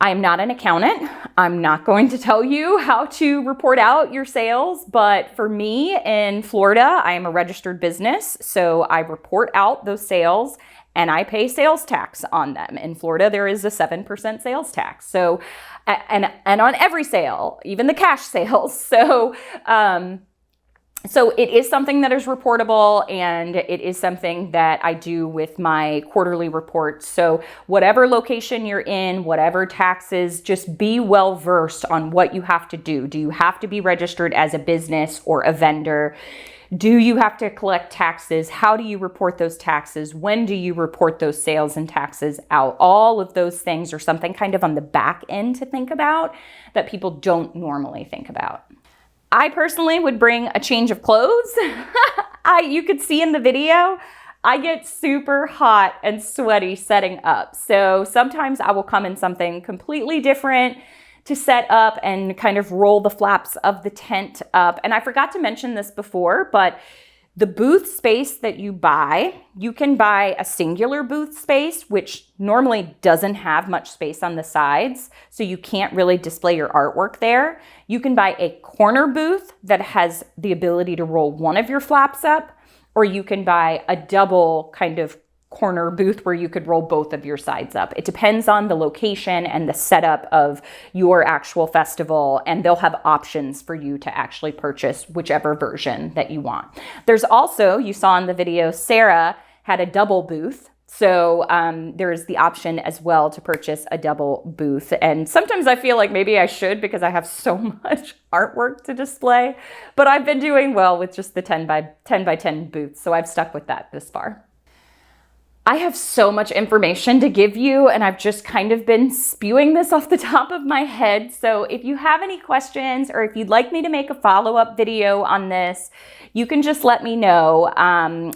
I'm not an accountant. I'm not going to tell you how to report out your sales, but for me in Florida, I am a registered business, so I report out those sales and I pay sales tax on them. In Florida, there is a 7% sales tax. So, and on every sale, even the cash sales. So it is something that is reportable, and it is something that I do with my quarterly reports. So whatever location you're in, whatever taxes, just be well versed on what you have to do. Do you have to be registered as a business or a vendor? Do you have to collect taxes? How do you report those taxes? When do you report those sales and taxes out? All of those things are something kind of on the back end to think about that people don't normally think about. I personally would bring a change of clothes. You could see in the video, I get super hot and sweaty setting up. So sometimes I will come in something completely different to set up and kind of roll the flaps of the tent up. And I forgot to mention this before, but the booth space that you buy, you can buy a singular booth space, which normally doesn't have much space on the sides, so you can't really display your artwork there. You can buy a corner booth that has the ability to roll one of your flaps up, or you can buy a double kind of corner booth where you could roll both of your sides up. It depends on the location and the setup of your actual festival, and they'll have options for you to actually purchase whichever version that you want. There's also, you saw in the video, Sarah had a double booth. So there's the option as well to purchase a double booth. And sometimes I feel like maybe I should because I have so much artwork to display, but I've been doing well with just the 10 by 10 booths. So I've stuck with that this far. I have so much information to give you, and I've just kind of been spewing this off the top of my head. So if you have any questions, or if you'd like me to make a follow-up video on this, you can just let me know.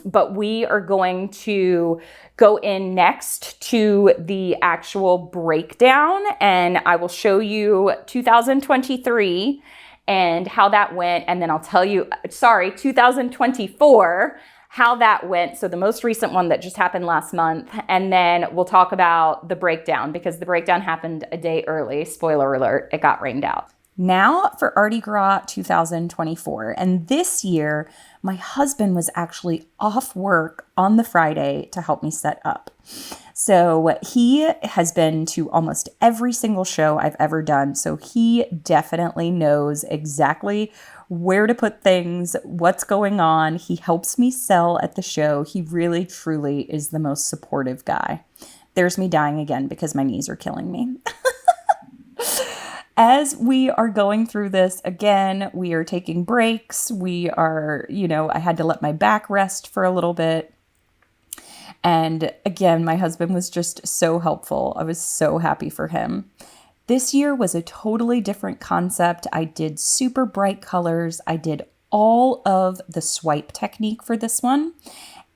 But we are going to go in next to the actual breakdown, and I will show you 2023 and how that went. And then I'll tell you, 2024, how that went. So the most recent one that just happened last month. And then we'll talk about the breakdown, because the breakdown happened a day early. Spoiler alert, it got rained out. Now for Artigras 2024. And this year, my husband was actually off work on the Friday to help me set up. So he has been to almost every single show I've ever done. So he definitely knows exactly where to put things, what's going on. He helps me sell at the show. He really, truly is the most supportive guy. There's me dying again because my knees are killing me. As we are going through this, again, we are taking breaks. We are, I had to let my back rest for a little bit. And again, my husband was just so helpful. I was so happy for him. This year was a totally different concept. I did super bright colors. I did all of the swipe technique for this one,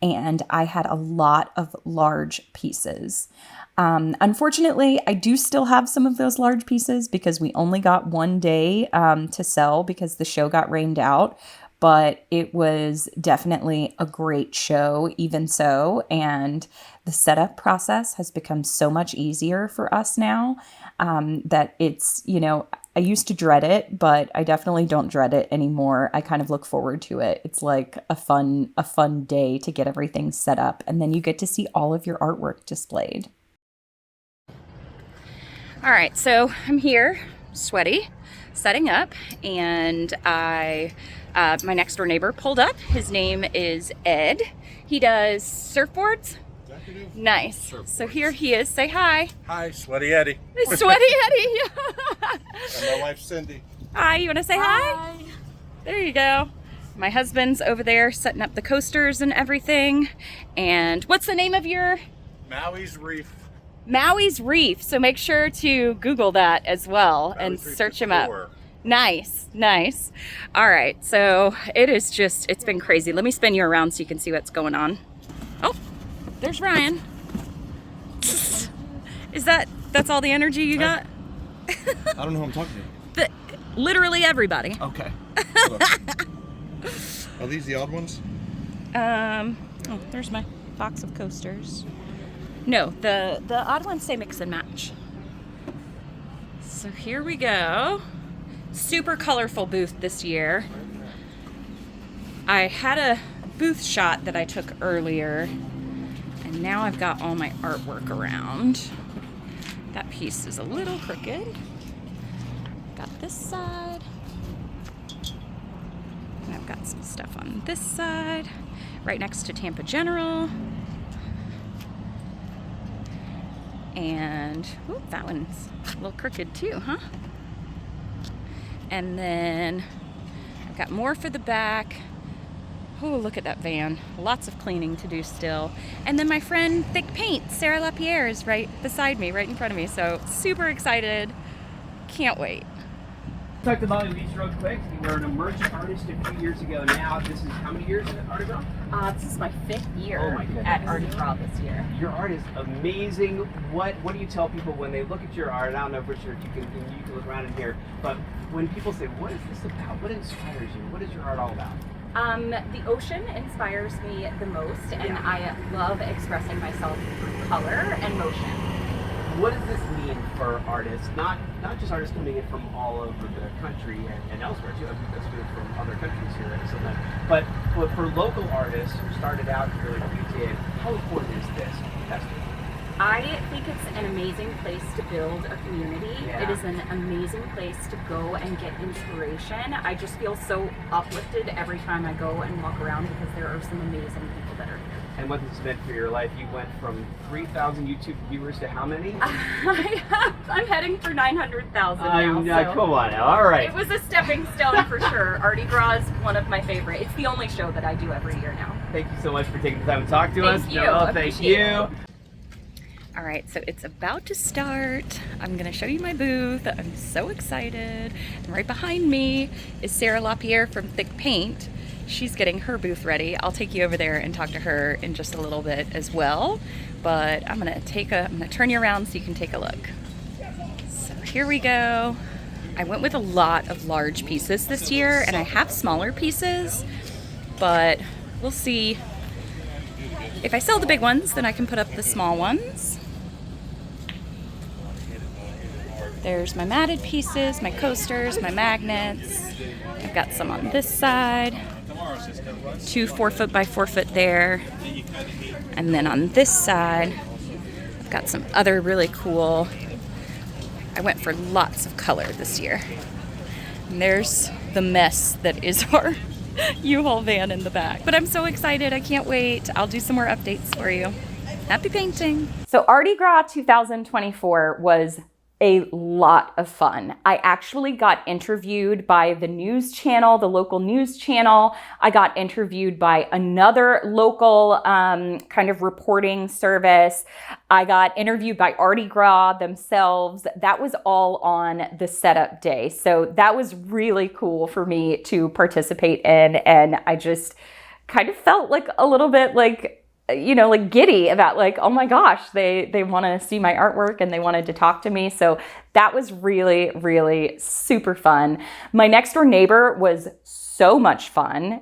and I had a lot of large pieces. Unfortunately, I do still have some of those large pieces because we only got one day to sell because the show got rained out. But it was definitely a great show, even so. And the setup process has become so much easier for us now that it's, I used to dread it, but I definitely don't dread it anymore. I kind of look forward to it. It's like a fun day to get everything set up. And then you get to see all of your artwork displayed. All right, so I'm here, sweaty, setting up, and my next door neighbor pulled up. His name is Ed. He does surfboards. Executive. Nice. Surfboards. So here he is. Say hi. Hi, Sweaty Eddie. Sweaty Eddie. And my wife Cindy. Hi, you want to say hi? There you go. My husband's over there setting up the coasters and everything. And what's the name of your? Maui's Reef. Maui's Reef. So make sure to Google that as well and search him up. Nice. All right, so it's been crazy. Let me spin you around so you can see what's going on. Oh, there's Ryan. That's all the energy you got? I don't know who I'm talking to. Literally everybody. Okay. Are these the odd ones? There's my box of coasters. No, the odd ones say mix and match. So here we go. Super colorful booth this year. I had a booth shot that I took earlier, and now I've got all my artwork around. That piece is a little crooked. Got this side. And I've got some stuff on this side, right next to Tampa General. And, ooh, that one's a little crooked too, huh? And then I've got more for the back. Oh, look at that van. Lots of cleaning to do still. And then my friend Thick Paint, Sarah Lapierre, is right beside me, right in front of me. So super excited. Can't wait. Talk to Molly Leach real quick. You were an emerging artist a few years ago now. This is how many years at Artigras? This is my 5th year Oh my goodness. at Artistry this year. Your art is amazing. What do you tell people when they look at your art? I don't know for sure if you can look around in here, but when people say, what is this about? What inspires you? What is your art all about? The ocean inspires me the most, and I love expressing myself through color and motion. What does this mean for artists? Not just artists coming in from all over the country and elsewhere too. That's good from other countries here at Excellent. But for local artists who started out here like you did, how important is this festival? I think it's an amazing place to build a community. Yeah. It is an amazing place to go and get inspiration. I just feel so uplifted every time I go and walk around because there are some amazing people that are here. And what this meant for your life? You went from 3,000 YouTube viewers to how many? I'm heading for 900,000 now. So come on now, all right. it was a stepping stone for sure. Artigras is one of my favorite. It's the only show that I do every year now. Thank you so much for taking the time to talk to us. Thank you. No, thank Appreciate you. it. All right, so it's about to start. I'm gonna show you my booth. I'm so excited. And right behind me is Sarah Lapierre from Thick Paint. She's getting her booth ready. I'll take you over there and talk to her in just a little bit as well. But I'm gonna turn you around so you can take a look. So here we go. I went with a lot of large pieces this year, and I have smaller pieces, but we'll see. If I sell the big ones, then I can put up the small ones. There's my matted pieces, my coasters, my magnets. I've got some on this side. 2 4-foot by 4-foot there. And then on this side, I've got some other really cool. I went for lots of color this year. And there's the mess that is our U-Haul van in the back. But I'm so excited, I can't wait. I'll do some more updates for you. Happy painting. So Artigras 2024 was a lot of fun. I actually got interviewed by the news channel, the local news channel. I got interviewed by another local kind of reporting service. I got interviewed by Artigras themselves. That was all on the setup day. So that was really cool for me to participate in. And I just kind of felt like a little bit like, you know, like giddy about like, oh my gosh, they want to see my artwork and they wanted to talk to me. So that was really, really super fun. My next door neighbor was so much fun.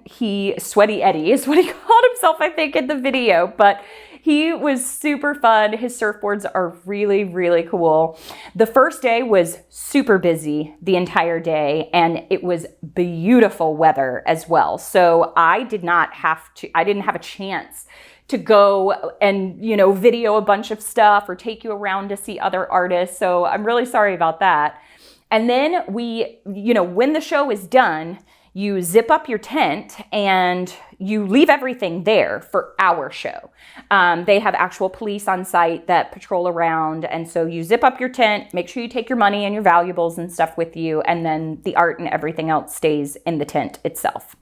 Sweaty Eddie is what he called himself, I think, in the video, but he was super fun. His surfboards are really, really cool. The first day was super busy the entire day, and it was beautiful weather as well. So I didn't have a chance to go and, you know, video a bunch of stuff or take you around to see other artists. So I'm really sorry about that. And then when the show is done, you zip up your tent and you leave everything there for our show. They have actual police on site that patrol around. And so you zip up your tent, make sure you take your money and your valuables and stuff with you. And then the art and everything else stays in the tent itself.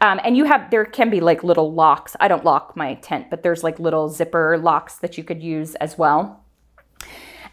And there can be like little locks. I don't lock my tent, but there's like little zipper locks that you could use as well.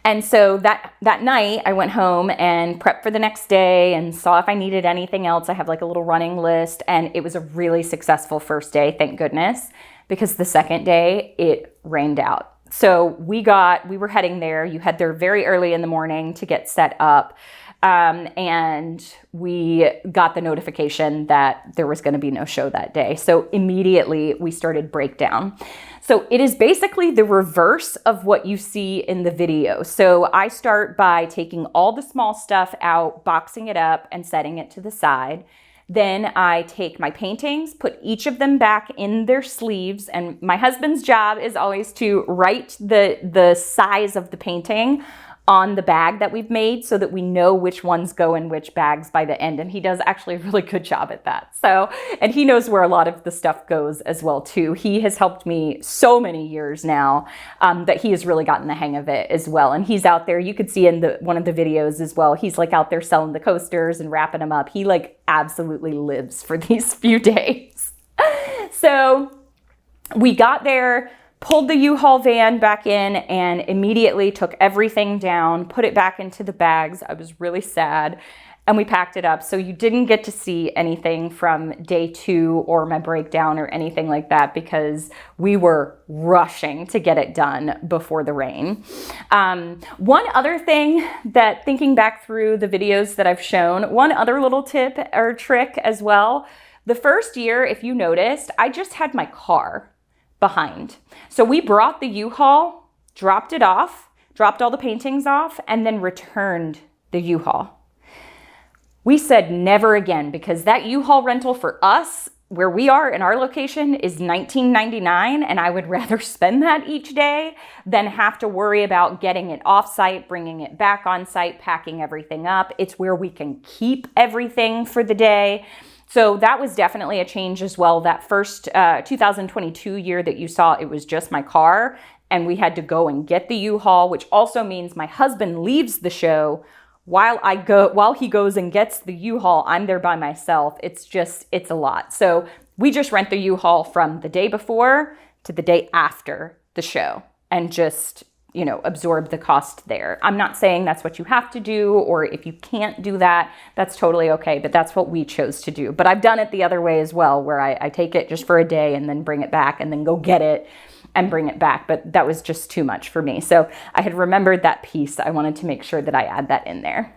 And so that night I went home and prepped for the next day and saw if I needed anything else. I have like a little running list, and it was a really successful first day, thank goodness, because the second day it rained out. So we were heading there. You head there very early in the morning to get set up. And we got the notification that there was going to be no show that day. So immediately we started breakdown. So it is basically the reverse of what you see in the video. So I start by taking all the small stuff out, boxing it up and setting it to the side. Then I take my paintings, put each of them back in their sleeves, and my husband's job is always to write the size of the painting on the bag that we've made so that we know which ones go in which bags by the end. And he does actually a really good job at that. So, and he knows where a lot of the stuff goes as well too. He has helped me so many years now that he has really gotten the hang of it as well. And he's out there, you could see in one of the videos as well, he's like out there selling the coasters and wrapping them up. He like absolutely lives for these few days. So we got there, pulled the U-Haul van back in, and immediately took everything down, put it back into the bags. I was really sad, and we packed it up. So you didn't get to see anything from day 2 or my breakdown or anything like that because we were rushing to get it done before the rain. One other thing that, thinking back through the videos that I've shown, one other little tip or trick as well. The first year, if you noticed, I just had my car behind. So we brought the U-Haul, dropped it off, dropped all the paintings off, and then returned the U-Haul. We said never again, because that U-Haul rental for us, where we are in our location, is $19.99, and I would rather spend that each day than have to worry about getting it off-site, bringing it back on-site, packing everything up. It's where we can keep everything for the day. So that was definitely a change as well. That first 2022 year that you saw, it was just my car, and we had to go and get the U-Haul, which also means my husband leaves the show while he goes and gets the U-Haul. I'm there by myself. It's a lot. So we just rent the U-Haul from the day before to the day after the show and just, you know, absorb the cost there. I'm not saying that's what you have to do, or if you can't do that, that's totally okay, but that's what we chose to do. But I've done it the other way as well, where I take it just for a day and then bring it back and then go get it and bring it back. But that was just too much for me. So I had remembered that piece. I wanted to make sure that I add that in there.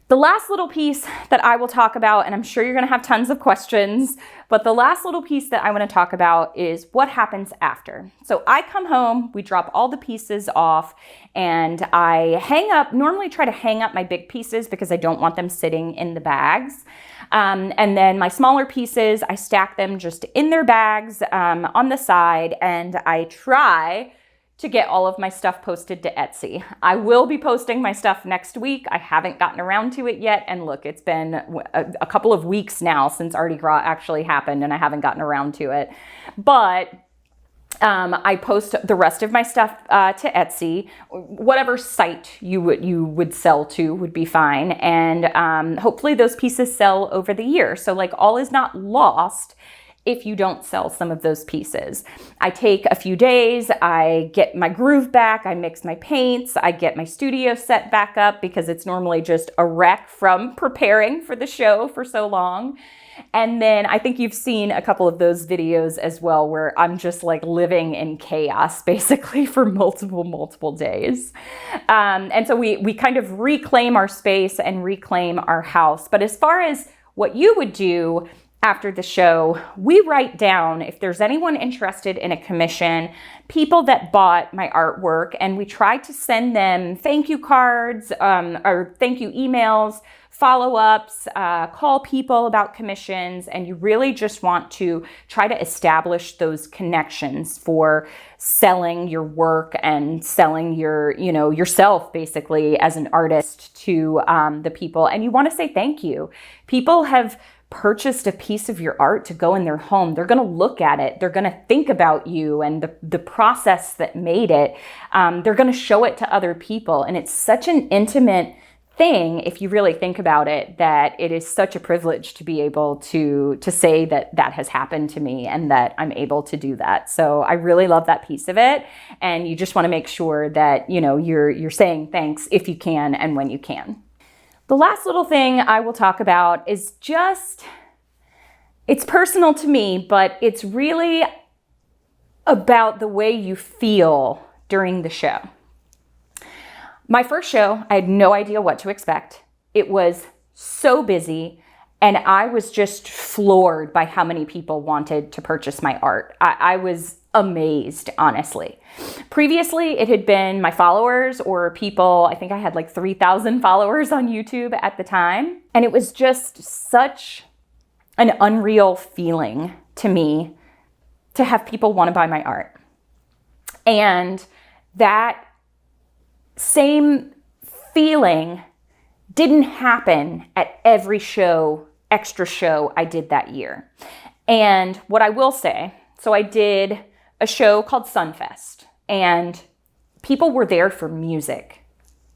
The last little piece that I will talk about, and I'm sure you're going to have tons of questions, but the last little piece that I want to talk about is what happens after. So I come home, we drop all the pieces off, and I normally try to hang up my big pieces because I don't want them sitting in the bags. And then my smaller pieces, I stack them just in their bags on the side, and I try to get all of my stuff posted to Etsy. I will be posting my stuff next week. I haven't gotten around to it yet. And look, it's been a couple of weeks now since Artigras actually happened, and I haven't gotten around to it. But I post the rest of my stuff to Etsy. Whatever site you would sell to would be fine. And hopefully those pieces sell over the year. So like, all is not lost if you don't sell some of those pieces. I take a few days, I get my groove back, I mix my paints, I get my studio set back up because it's normally just a wreck from preparing for the show for so long. And then I think you've seen a couple of those videos as well where I'm just like living in chaos basically for multiple days. And so we kind of reclaim our space and reclaim our house. But as far as what you would do after the show, we write down if there's anyone interested in a commission, people that bought my artwork, and we try to send them thank you cards or thank you emails, follow-ups, call people about commissions, and you really just want to try to establish those connections for selling your work and selling yourself basically as an artist to the people. And you want to say thank you. People have purchased a piece of your art to go in their home. They're going to look at it. They're going to think about you and the process that made it. They're going to show it to other people. And it's such an intimate thing, if you really think about it, that it is such a privilege to be able to say that has happened to me and that I'm able to do that. So I really love that piece of it. And you just want to make sure that, you're saying thanks if you can and when you can. The last little thing I will talk about is it's personal to me, but it's really about the way you feel during the show. My first show, I had no idea what to expect. it was so busy, and I was just floored by how many people wanted to purchase my art. I was amazed, honestly. Previously, it had been my followers or people. I think I had like 3,000 followers on YouTube at the time. And it was just such an unreal feeling to me to have people want to buy my art. And that same feeling didn't happen at every extra show I did that year. And what I will say, so I did a show called Sunfest, and people were there for music,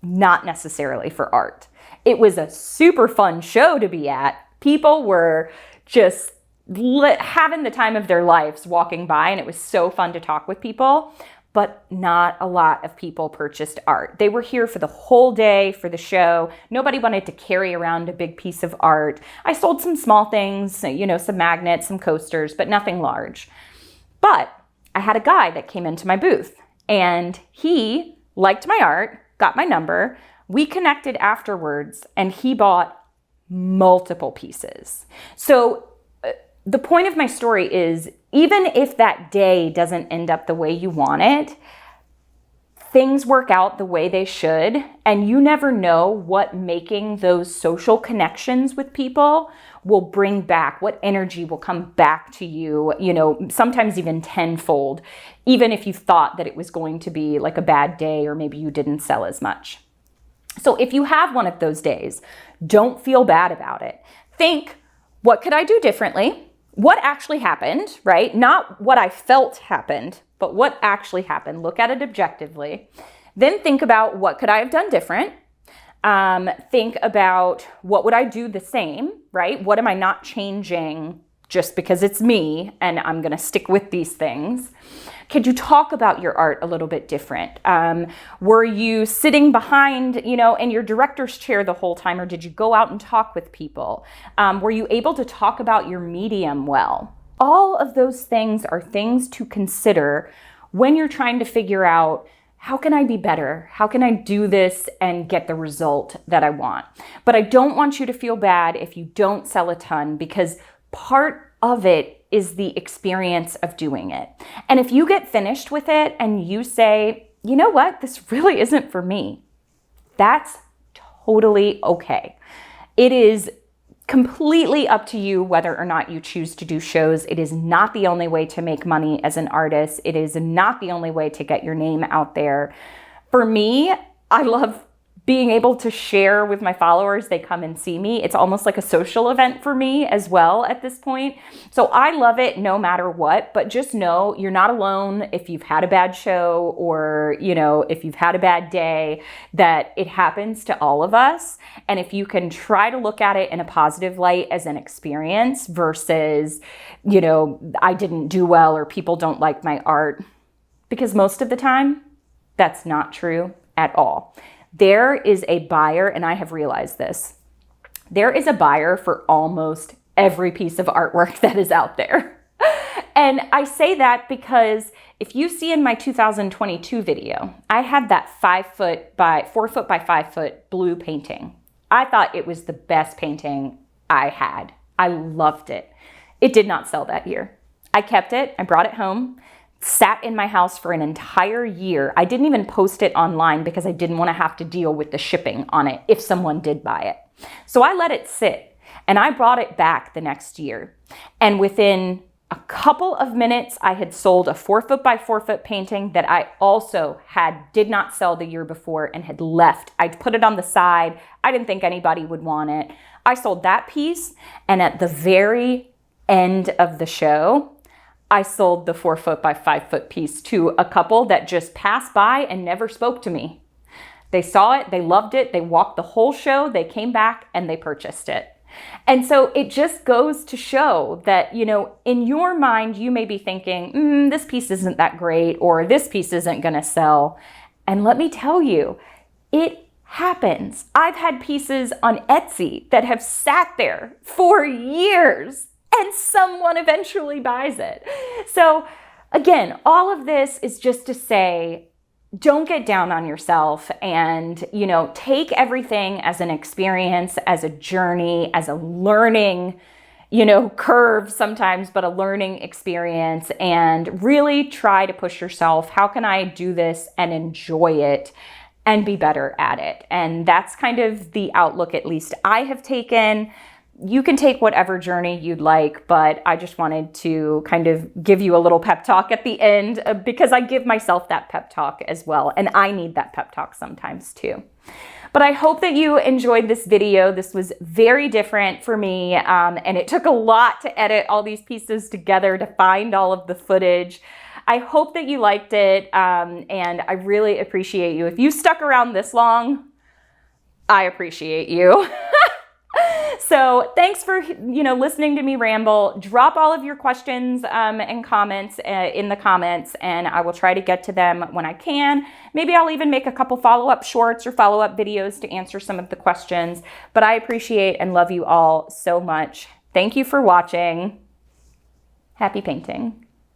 not necessarily for art. It was a super fun show to be at. People were just having the time of their lives walking by, and it was so fun to talk with people, but not a lot of people purchased art. They were here for the whole day for the show. Nobody wanted to carry around a big piece of art. I sold some small things, some magnets, some coasters, but nothing large. But I had a guy that came into my booth, and he liked my art, got my number. We connected afterwards, and he bought multiple pieces. So the point of my story is, even if that day doesn't end up the way you want it, things work out the way they should, and you never know what making those social connections with people will bring back, what energy will come back to you, sometimes even tenfold, even if you thought that it was going to be like a bad day or maybe you didn't sell as much. So if you have one of those days, don't feel bad about it. Think, what could I do differently? What actually happened, right? Not what I felt happened, but what actually happened. Look at it objectively. Then think about, what could I have done different? Think about, what would I do the same, right? What am I not changing just because it's me and I'm going to stick with these things? Could you talk about your art a little bit different? Were you sitting behind, in your director's chair the whole time, or did you go out and talk with people? Were you able to talk about your medium well? All of those things are things to consider when you're trying to figure out, how can I be better? How can I do this and get the result that I want? But I don't want you to feel bad if you don't sell a ton, because part of it is the experience of doing it. And if you get finished with it and you say, you know what, this really isn't for me, that's totally okay. It is completely up to you whether or not you choose to do shows. It is not the only way to make money as an artist. It is not the only way to get your name out there. For me, I love being able to share with my followers. They come and see me. It's almost like a social event for me as well at this point. So I love it no matter what, but just know you're not alone if you've had a bad show or, if you've had a bad day, that it happens to all of us. And if you can try to look at it in a positive light as an experience versus, I didn't do well or people don't like my art, because most of the time that's not true at all. There is a buyer, and I have realized this, there is a buyer for almost every piece of artwork that is out there. And I say that because if you see in my 2022 video, I had that 4 foot by 5 foot blue painting. I thought it was the best painting I had. I loved it. It did not sell that year. I kept it, I brought it home, sat in my house for an entire year. I didn't even post it online because I didn't want to have to deal with the shipping on it if someone did buy it. So I let it sit, and I brought it back the next year. And within a couple of minutes, I had sold a 4 foot by 4 foot painting that I also did not sell the year before and had left. I put it on the side. I didn't think anybody would want it. I sold that piece, and at the very end of the show, I sold the 4 foot by 5 foot piece to a couple that just passed by and never spoke to me. They saw it, they loved it, they walked the whole show, they came back and they purchased it. And so it just goes to show that, in your mind, you may be thinking, this piece isn't that great, or this piece isn't gonna sell. And let me tell you, it happens. I've had pieces on Etsy that have sat there for years, and someone eventually buys it. So again, all of this is just to say, don't get down on yourself, and, you know, take everything as an experience, as a journey, as a learning, you know, curve sometimes, but a learning experience, and really try to push yourself. How can I do this and enjoy it and be better at it? And that's kind of the outlook, at least I have taken. You can take whatever journey you'd like, but I just wanted to kind of give you a little pep talk at the end, because I give myself that pep talk as well. And I need that pep talk sometimes too. But I hope that you enjoyed this video. This was very different for me, and it took a lot to edit all these pieces together to find all of the footage. I hope that you liked it, and I really appreciate you. If you stuck around this long, I appreciate you. So thanks for, you know, listening to me ramble. Drop all of your questions and comments in the comments, and I will try to get to them when I can. Maybe I'll even make a couple follow-up shorts or follow-up videos to answer some of the questions. But I appreciate and love you all so much. Thank you for watching. Happy painting.